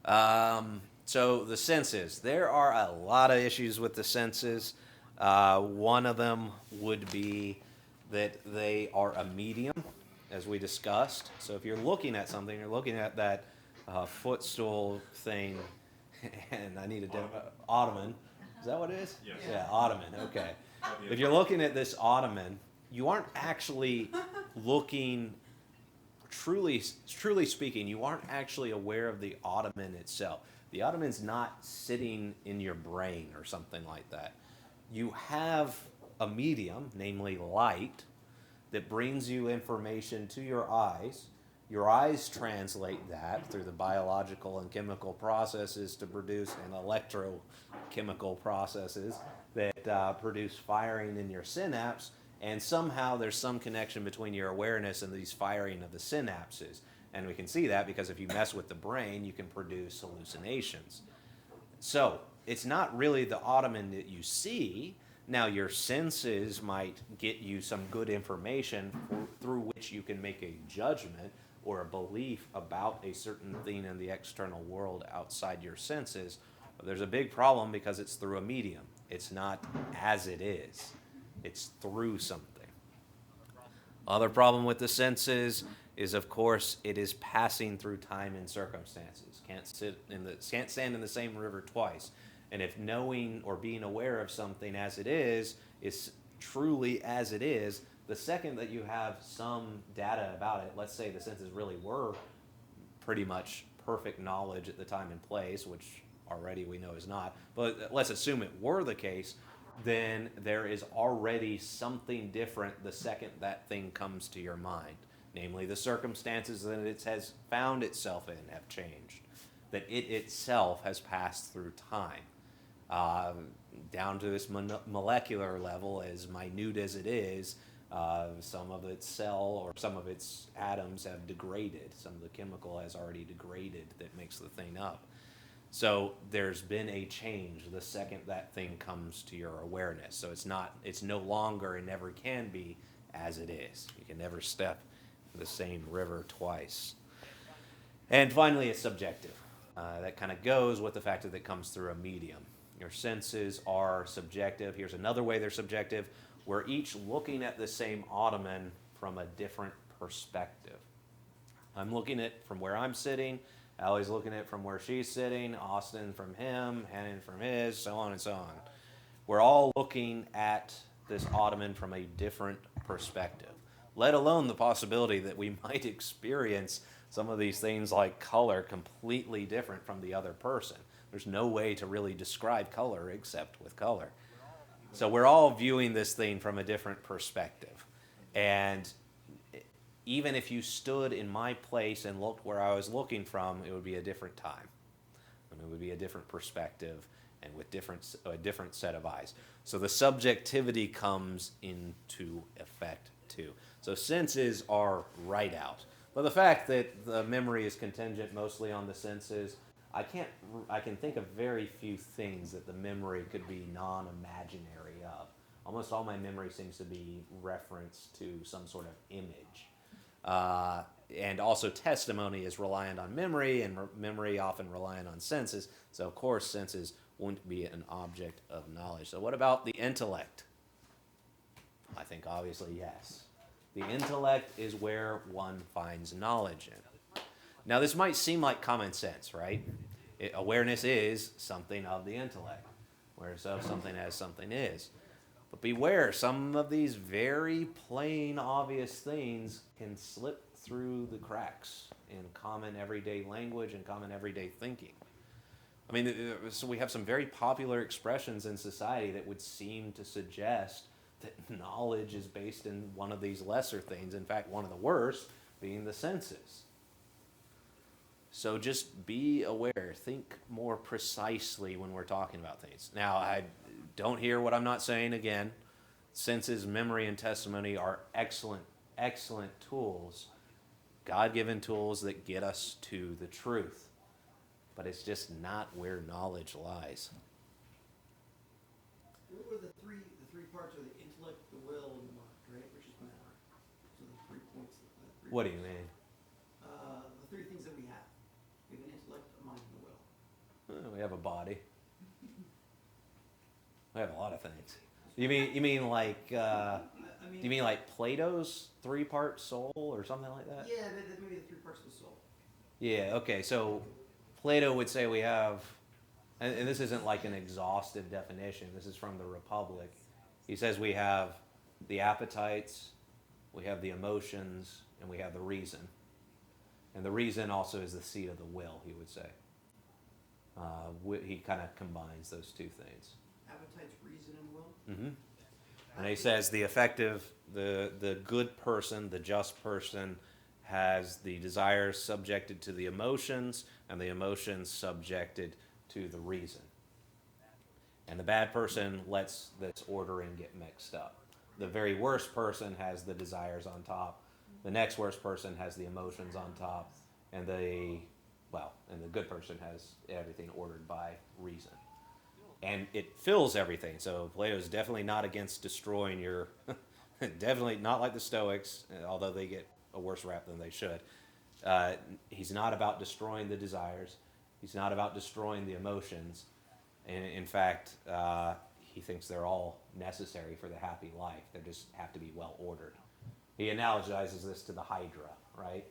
Yeah. So the senses. There are a lot of issues with the senses. One of them would be that they are a medium, as we discussed. So if you're looking at something, you're looking at that footstool thing, and I need a ottoman. Is that what it is? Yes. Yeah, ottoman. Okay. Yeah. If you're looking at this ottoman, you aren't actually looking. Truly speaking, you aren't actually aware of the ottoman itself. The ottoman's not sitting in your brain or something like that. You have a medium, namely light, that brings you information to your eyes. Your eyes translate that through the biological and chemical processes to produce and electrochemical processes that produce firing in your synapse. And somehow there's some connection between your awareness and these firing of the synapses. And we can see that because if you mess with the brain, you can produce hallucinations. So it's not really the ottoman that you see. Now your senses might get you some good information through which you can make a judgment or a belief about a certain thing in the external world outside your senses. But there's a big problem because it's through a medium. It's not as it is. It's through something. Other problem with the senses is, of course, it is passing through time and circumstances. Can't stand in the same river twice. And if knowing or being aware of something as it is truly as it is, the second that you have some data about it, let's say the senses really were pretty much perfect knowledge at the time and place, which already we know is not, but let's assume it were the case, then there is already something different the second that thing comes to your mind. Namely, the circumstances that it has found itself in have changed. That it itself has passed through time. Down to this molecular level, as minute as it is, some of its cell or some of its atoms have degraded. Some of the chemical has already degraded that makes the thing up. So there's been a change the second that thing comes to your awareness. So it's no longer and never can be as it is. You can never step in the same river twice. And finally, it's subjective. That kind of goes with the fact that it comes through a medium. Your senses are subjective. Here's another way they're subjective. We're each looking at the same ottoman from a different perspective. I'm looking at it from where I'm sitting. Allie's looking at it from where she's sitting, Austin from him, Hannon from his, so on and so on. We're all looking at this ottoman from a different perspective, let alone the possibility that we might experience some of these things like color completely different from the other person. There's no way to really describe color except with color. So we're all viewing this thing from a different perspective. And even if you stood in my place and looked where I was looking from, it would be a different time. And it would be a different perspective and with a different set of eyes. So the subjectivity comes into effect too. So senses are right out. But the fact that the memory is contingent mostly on the senses, I can think of very few things that the memory could be non-imaginary of. Almost all my memory seems to be reference to some sort of image. And also testimony is reliant on memory, and memory often reliant on senses. So of course senses wouldn't be an object of knowledge. So what about the intellect? I think obviously yes. The intellect is where one finds knowledge in. Now this might seem like common sense, right? Awareness is something of the intellect. Awareness of something as something is. But beware, some of these very plain, obvious things can slip through the cracks in common everyday language and common everyday thinking. I mean, so we have some very popular expressions in society that would seem to suggest that knowledge is based in one of these lesser things. In fact, one of the worst being the senses. So just be aware. Think more precisely when we're talking about things. Now, I don't hear what I'm not saying again. Senses, memory, and testimony are excellent, excellent tools, God-given tools that get us to the truth. But it's just not where knowledge lies. What were the three parts are the intellect, the will, and the mind, right? Which is matter. So the 3 points. What do you mean? The three things that we have. We have an intellect, a mind, and a will. We have a body. We have a lot of things. You mean like? Do you mean like Plato's 3-part soul or something like that? Yeah, maybe the 3 parts of the soul. Yeah. Okay. So Plato would say we have, and this isn't like an exhaustive definition. This is from the Republic. He says we have the appetites, we have the emotions, and we have the reason. And the reason also is the seat of the will, he would say. He kind of combines those two things. Appetites, reason, and will? Mm-hmm. And he says the effective, the good person, the just person, has the desires subjected to the emotions, and the emotions subjected to the reason. And the bad person lets this ordering get mixed up. The very worst person has the desires on top. The next worst person has the emotions on top, and the good person has everything ordered by reason. And it fills everything. So Plato's definitely not against destroying your, definitely not like the Stoics, although they get a worse rap than they should. He's not about destroying the desires. He's not about destroying the emotions. And in fact, he thinks they're all necessary for the happy life. They just have to be well ordered. He analogizes this to the Hydra, right?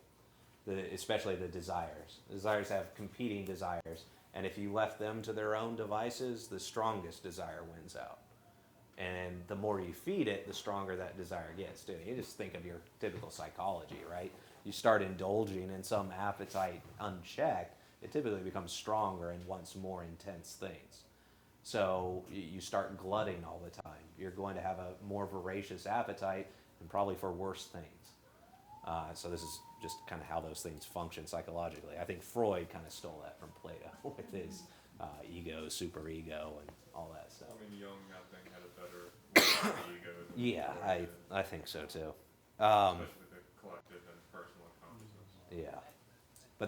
Especially the desires. The desires have competing desires. And if you left them to their own devices, the strongest desire wins out. And the more you feed it, the stronger that desire gets, too. You just think of your typical psychology, right? You start indulging in some appetite unchecked, it typically becomes stronger and wants more intense things. So you start glutting all the time. You're going to have a more voracious appetite and probably for worse things. So this is just kind of how those things function psychologically. I think Freud kind of stole that from Plato with his ego, superego, and all that stuff. I mean, Jung, I think, had a better ego. Yeah, I think so too. Especially the collective and personal consciousness. Yeah, but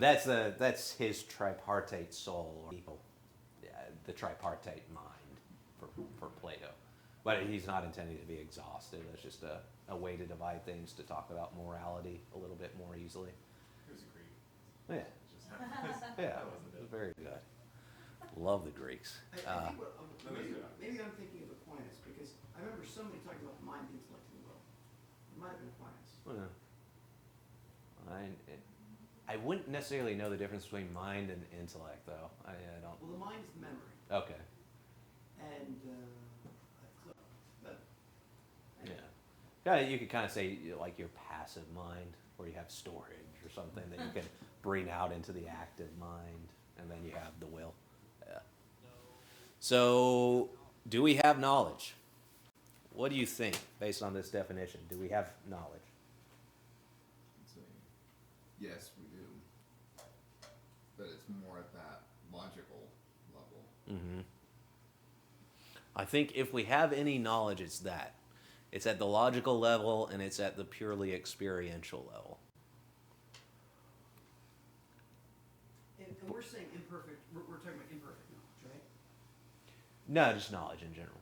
that's his tripartite soul, or the tripartite mind for Plato. But he's not intending to be exhaustive. It's just a way to divide things to talk about morality a little bit more easily. He was a Greek. Yeah, yeah, it was very good. Love the Greeks. I think maybe I'm thinking of Aquinas, because I remember somebody talking about the mind, the intellect, and the will. It might have been Aquinas. I wouldn't necessarily know the difference between mind and intellect, though. I don't. Well, the mind is the memory. Okay. And, Yeah, you could kind of say like your passive mind, where you have storage or something that you can bring out into the active mind, and then you have the will. Yeah. So, do we have knowledge? What do you think, based on this definition? Do we have knowledge? Yes, we do. But it's more at that logical level. Mm-hmm. I think if we have any knowledge, it's that. It's at the logical level, and it's at the purely experiential level. and we're saying imperfect, we're talking about imperfect knowledge, right? No, just knowledge in general.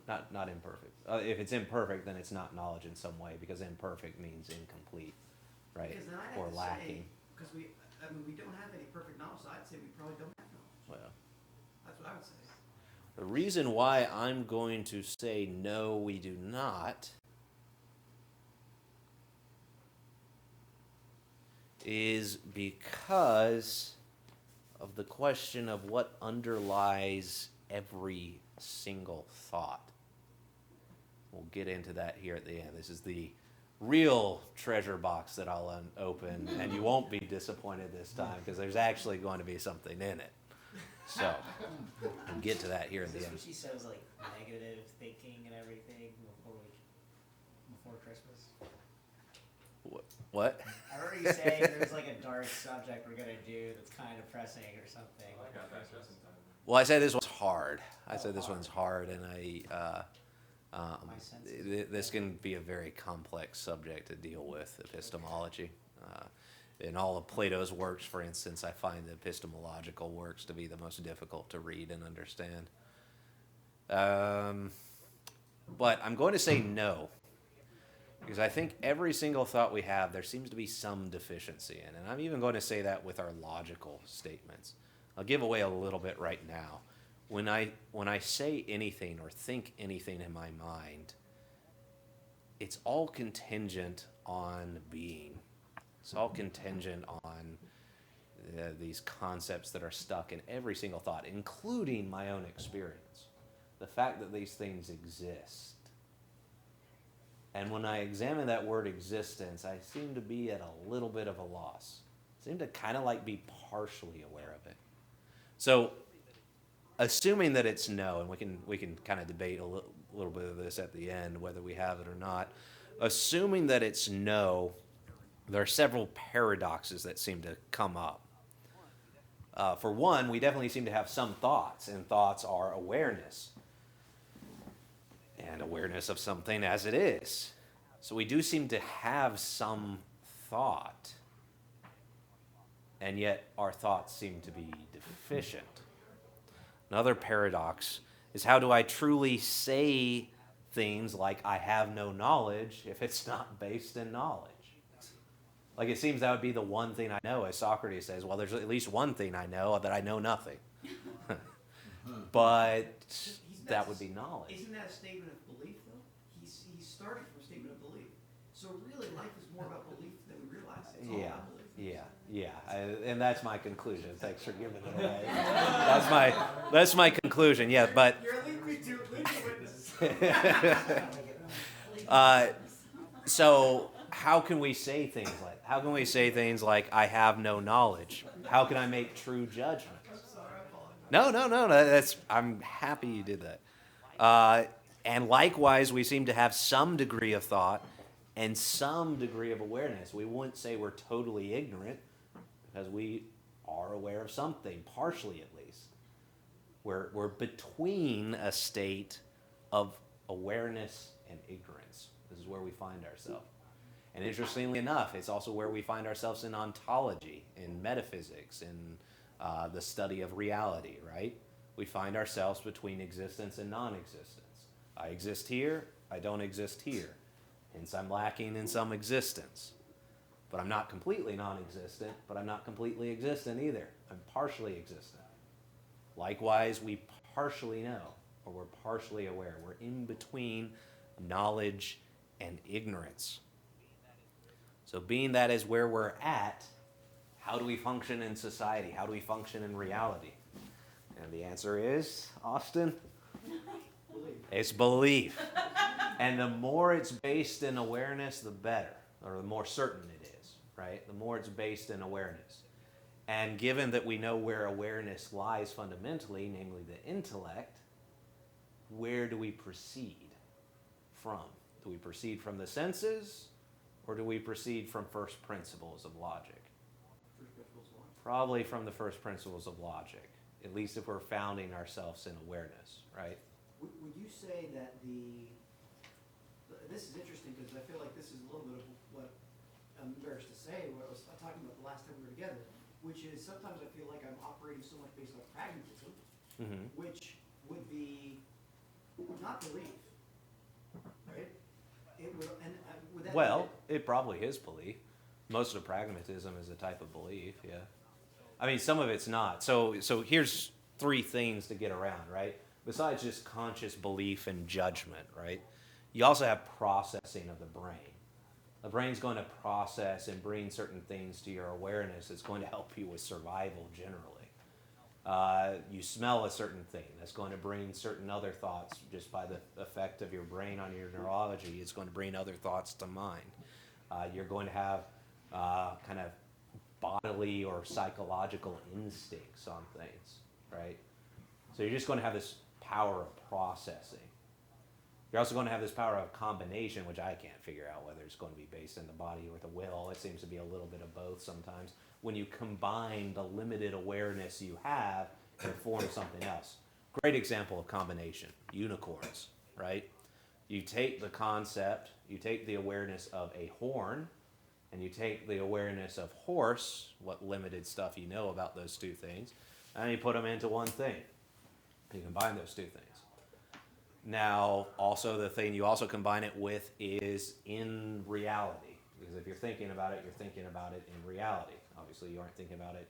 Not imperfect. If it's imperfect, then it's not knowledge in some way, because imperfect means incomplete, right? Because then I'd Or have to lacking. say, because we don't have any perfect knowledge, so I'd say we probably don't have knowledge. Well, That's what I would say. the reason why I'm going to say no, we do not, is because of the question of what underlies every single thought. We'll get into that here at the end. This is the real treasure box that I'll open, and you won't be disappointed this time, because there's actually going to be something in it. So, we'll get to that here at Is the this end. what she says, like negative thinking and everything before Christmas? What? What? I remember you saying there's like a dark subject we're gonna do that's kind of pressing or something. I got that just in time. Well, I said this one's hard. I said this one's hard, and My senses. this can be a very complex subject to deal with, epistemology. In all of Plato's works, for instance, I find the epistemological works to be the most difficult to read and understand. But I'm going to say no, because I think every single thought we have, there seems to be some deficiency in. And I'm even going to say that with our logical statements. I'll give away a little bit right now. When I say anything or think anything in my mind, it's all contingent on being. It's all contingent on these concepts that are stuck in every single thought, including my own experience. The fact that these things exist. And when I examine that word existence, I seem to be at a little bit of a loss. I seem to kind of like be partially aware of it. So, assuming that it's no, and we can kind of debate a little bit of this at the end, whether we have it or not. Assuming that it's no, there are several paradoxes that seem to come up. For one, we definitely seem to have some thoughts, and thoughts are awareness. And awareness of something as it is. So we do seem to have some thought, and yet our thoughts seem to be deficient. Another paradox is, how do I truly say things like I have no knowledge if it's not based in knowledge? Like, it seems that would be the one thing I know, as Socrates says, well, there's at least one thing I know, that I know nothing. But that would be knowledge. Isn't that a statement of belief, though? He started from a statement of belief. So really, life is more about belief than we realize. It's all about belief. And that's my conclusion. Thanks for giving it away. That's my conclusion. Yeah, but You're leading me to witness. So how can we say things like I have no knowledge? How can I make true judgment? No. I'm happy you did that. And likewise, we seem to have some degree of thought and some degree of awareness. We wouldn't say we're totally ignorant, because we are aware of something, partially at least. We're between a state of awareness and ignorance. This is where we find ourselves. And interestingly enough, it's also where we find ourselves in ontology, in metaphysics, in the study of reality, right? We find ourselves between existence and non-existence. I exist here, I don't exist here. Hence, I'm lacking in some existence. But I'm not completely non-existent, but I'm not completely existent either. I'm partially existent. Likewise, we partially know, or we're partially aware. We're in between knowledge and ignorance. So being that is where we're at, how do we function in society? How do we function in reality? And the answer is, Austin, it's belief. And the more it's based in awareness, the better, or the more certain it is, right? The more it's based in awareness. And given that we know where awareness lies fundamentally, namely the intellect, where do we proceed from? Do we proceed from the senses, or do we proceed from first principles of logic? Probably from the first principles of logic, at least if we're founding ourselves in awareness, right? Would you say that this is interesting, because I feel like this is a little bit of what I'm embarrassed to say, what I was talking about the last time we were together, which is sometimes I feel like I'm operating so much based on pragmatism, which would be not belief, right? It would, and would that Well, it probably is belief. Most of pragmatism is a type of belief, yeah. I mean, some of it's not. So here's three things to get around, right? Besides just conscious belief and judgment, right? You also have processing of the brain. The brain's going to process and bring certain things to your awareness. It's going to help you with survival generally. You smell a certain thing. That's going to bring certain other thoughts just by the effect of your brain on your neurology. It's going to bring other thoughts to mind. You're going to have kind of bodily or psychological instincts on things, right? So you're just going to have this power of processing. You're also going to have this power of combination, which I can't figure out whether it's going to be based in the body or the will. It seems to be a little bit of both sometimes. When you combine the limited awareness you have and form something else. Great example of combination, unicorns, right? You take the concept, you take the awareness of a horn, and you take the awareness of horse, what limited stuff you know about those two things, and you put them into one thing. You combine those two things. Now, also the thing you also combine it with is in reality. Because if you're thinking about it, you're thinking about it in reality. Obviously, you aren't thinking about it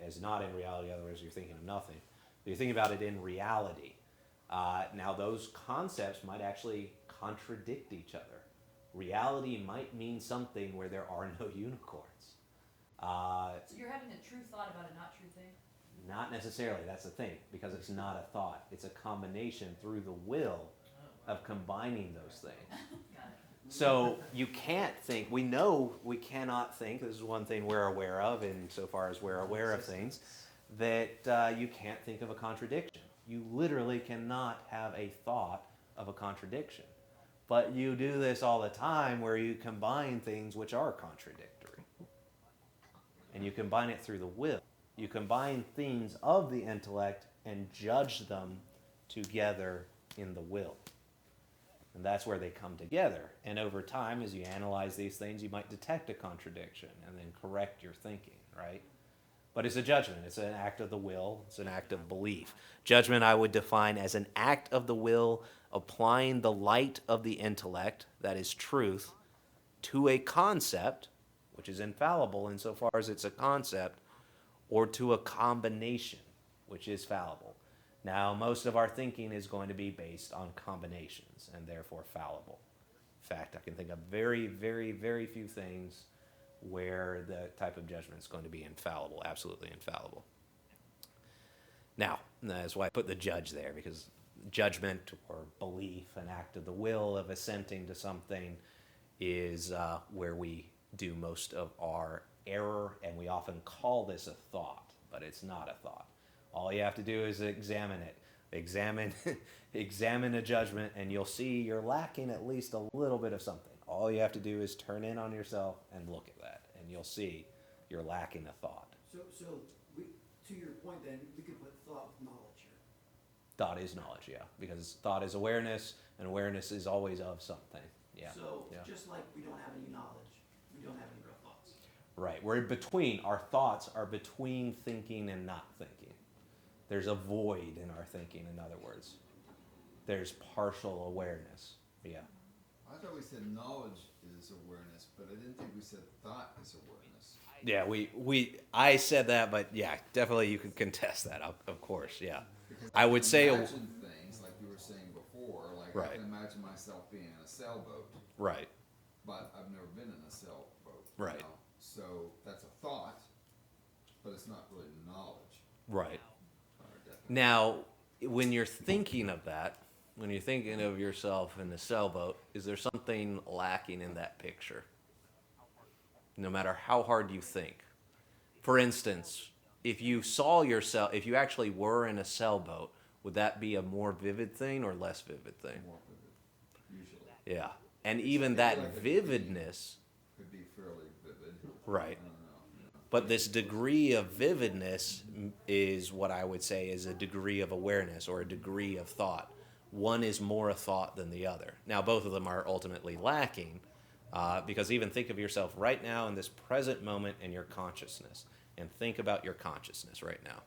as not in reality, otherwise you're thinking of nothing. But you're thinking about it in reality. Now, those concepts might actually contradict each other. Reality might mean something where there are no unicorns. So you're having a true thought about a not true thing? Not necessarily, that's the thing, because it's not a thought. It's a combination through the will of combining those things. Got it. So you can't think, we know we cannot think, this is one thing we're aware of, insofar as we're aware of things, that you can't think of a contradiction. You literally cannot have a thought of a contradiction. But you do this all the time where you combine things which are contradictory. And you combine it through the will. You combine things of the intellect and judge them together in the will. And that's where they come together. And over time, as you analyze these things, you might detect a contradiction and then correct your thinking, right? But it's a judgment. It's an act of the will. It's an act of belief. Judgment I would define as an act of the will applying the light of the intellect, that is truth, to a concept, which is infallible insofar as it's a concept, or to a combination, which is fallible. Now, most of our thinking is going to be based on combinations and therefore fallible. In fact, I can think of very, very, very few things where the type of judgment is going to be infallible, absolutely infallible. Now, that's why I put the judge there, because judgment or belief, an act of the will of assenting to something, is where we do most of our error, and we often call this a thought, but it's not a thought. All you have to do is examine it. Examine a judgment, and you'll see you're lacking at least a little bit of something. All you have to do is turn in on yourself and look at that, and you'll see you're lacking a thought. So to your point then, we could put thought with knowledge here. Thought is knowledge, yeah, because thought is awareness, and awareness is always of something. Yeah. So yeah. just like we don't have any knowledge, we don't have any real thoughts. Right. We're between. Our thoughts are between thinking and not thinking. There's a void in our thinking, in other words. There's partial awareness. Yeah. I thought we said knowledge is awareness, but I didn't think we said thought is awareness. Yeah, I said that, but yeah, definitely you could contest that, of course, yeah. Because I would say imagine things like you were saying before, like Right. I can imagine myself being in a sailboat, Right. but I've never been in a sailboat. Right. You know? So that's a thought, but it's not really knowledge. Right. Or definition. Now, when you're thinking of that, when you're thinking of yourself in the sailboat, is there something lacking in that picture? No matter how hard you think. For instance, if you saw yourself, if you actually were in a sailboat, would that be a more vivid thing or less vivid thing? More vivid, usually. Yeah. And even Something that like a vividness, Could be fairly vivid. right. I don't know. But this degree of vividness is what I would say is a degree of awareness or a degree of thought. One is more a thought than the other. Now, both of them are ultimately lacking, because even think of yourself right now in this present moment in your consciousness, and think about your consciousness right now.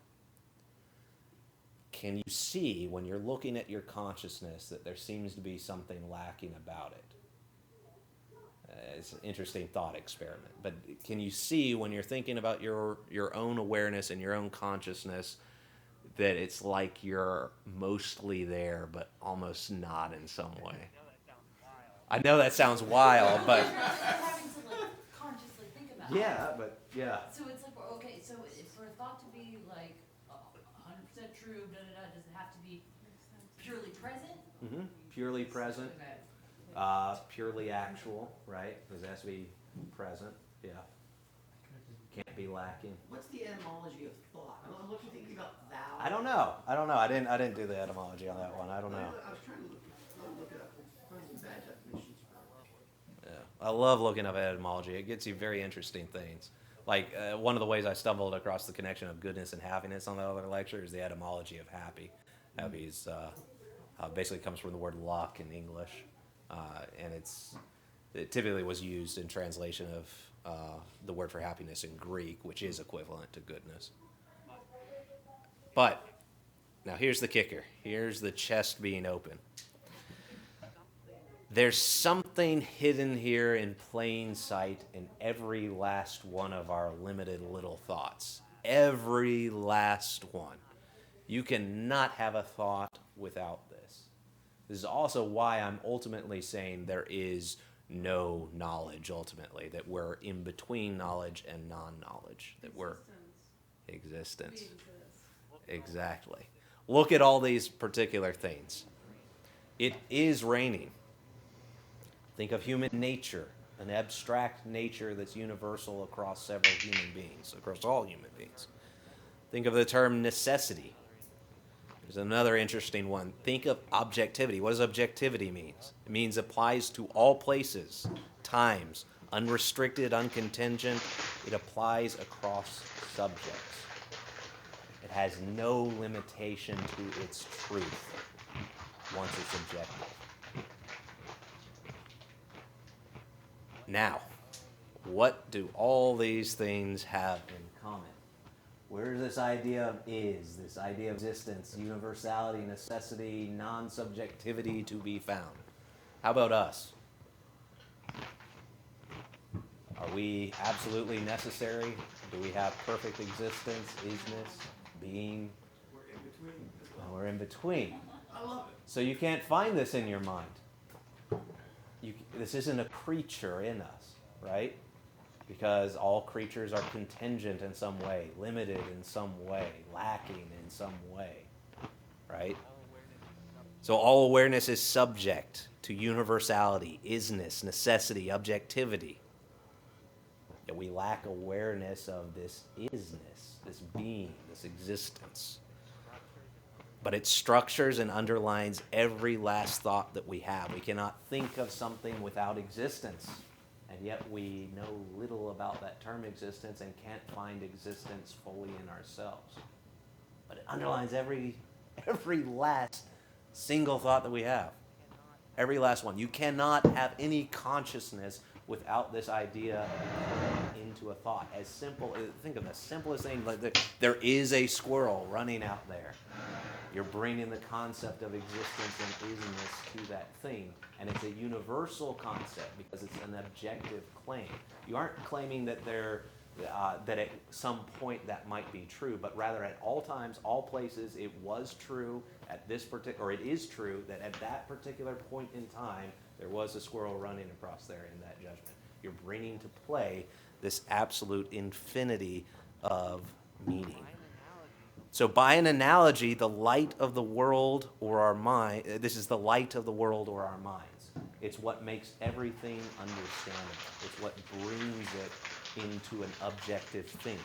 Can you see when you're looking at your consciousness that there seems to be something lacking about it? It's an interesting thought experiment. But can you see when you're thinking about your own awareness and your own consciousness that it's like you're mostly there but almost not in some way? I know that sounds wild, but You're having to like consciously think about it. yeah, but yeah. So it's like, well, okay, so for a thought to be like 100% true, does it have to be purely present? Purely present, Okay. purely actual, right? Because it has to be present, yeah. Can't be lacking. What's the etymology of thought? I'm looking thinking about thou. I don't know. I didn't do the etymology on that one. I don't know. I was trying to look. I love looking up etymology. It gets you very interesting things. Like one of the ways I stumbled across the connection of goodness and happiness on the other lecture is the etymology of happy. Happy is basically comes from the word luck in English, and it typically was used in translation of the word for happiness in Greek, which is equivalent to goodness. But now here's the kicker. Here's the chest being open. There's something hidden here in plain sight in every last one of our limited little thoughts. Every last one. You cannot have a thought without this. This is also why I'm ultimately saying there is no knowledge ultimately, that we're in between knowledge and non-knowledge, that we're existence. We exist. Exactly. Look at all these particular things. It is raining. Think of human nature, an abstract nature that's universal across several human beings, across all human beings. Think of the term necessity. There's another interesting one. Think of objectivity. What does objectivity mean? It means applies to all places, times, unrestricted, uncontingent. It applies across subjects. It has no limitation to its truth once it's objective. Now, what do all these things have in common? Where's this idea of is, this idea of existence, universality, necessity, non-subjectivity to be found? How about us? Are we absolutely necessary? Do we have perfect existence, isness, being? We're in between as well. We're in between. I love it. So you can't find this in your mind. This isn't a creature in us, right? Because all creatures are contingent in some way, limited in some way, lacking in some way, right? So all awareness is subject to universality, isness, necessity, objectivity. Yet we lack awareness of this isness, this being, this existence. But it structures and underlines every last thought that we have. We cannot think of something without existence. And yet we know little about that term existence and can't find existence fully in ourselves. But it underlines every last single thought that we have. Every last one. You cannot have any consciousness without this idea into a thought. As simple, think of the simplest thing, like there is a squirrel running out there. You're bringing the concept of existence and isness to that thing. And it's a universal concept because it's an objective claim. You aren't claiming that that at some point that might be true, but rather at all times, all places, it was true at this particular, or it is true that at that particular point in time, there was a squirrel running across there in that judgment. You're bringing to play this absolute infinity of meaning. So by an analogy, the light of the world or our mind, this is the light of the world or our minds. It's what makes everything understandable. It's what brings it into an objective thing.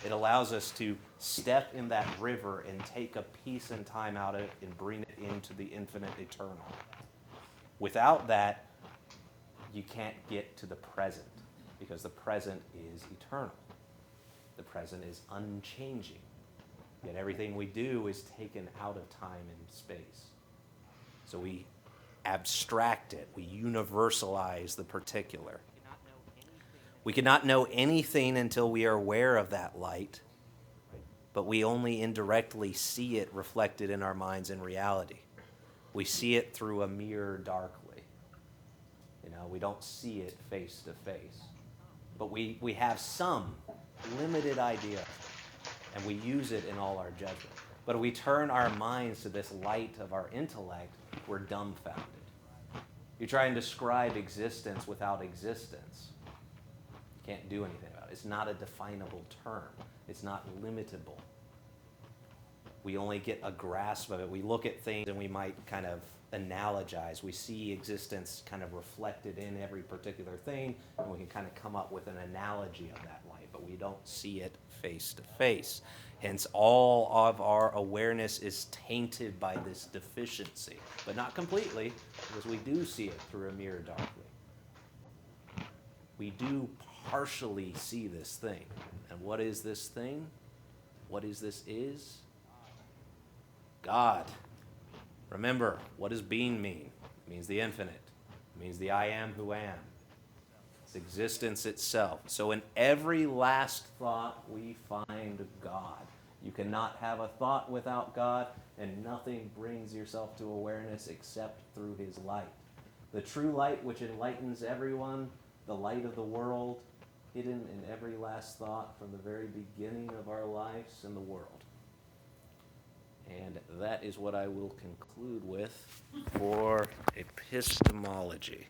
It allows us to step in that river and take a piece and time out of it and bring it into the infinite eternal. Without that, you can't get to the present because the present is eternal. The present is unchanging. Yet everything we do is taken out of time and space. So we abstract it. We universalize the particular. We cannot know anything until we are aware of that light, but we only indirectly see it reflected in our minds in reality. We see it through a mirror darkly. We don't see it face to face. But we have some limited idea, and we use it in all our judgment. But if we turn our minds to this light of our intellect, we're dumbfounded. You try and describe existence without existence. You can't do anything about it. It's not a definable term. It's not limitable. We only get a grasp of it. We look at things and we might kind of analogize. We see existence kind of reflected in every particular thing, and we can kind of come up with an analogy of that light, but we don't see it face to face. Hence, all of our awareness is tainted by this deficiency, but not completely, because we do see it through a mirror darkly. we do partially see this thing. And what is this thing? What is this is? God. Remember, what does being mean? It means the infinite. It means the I am who am. It's existence itself. So in every last thought, we find God. You cannot have a thought without God, and nothing brings yourself to awareness except through his light. The true light which enlightens everyone, the light of the world, hidden in every last thought from the very beginning of our lives in the world. And that is what I will conclude with for epistemology.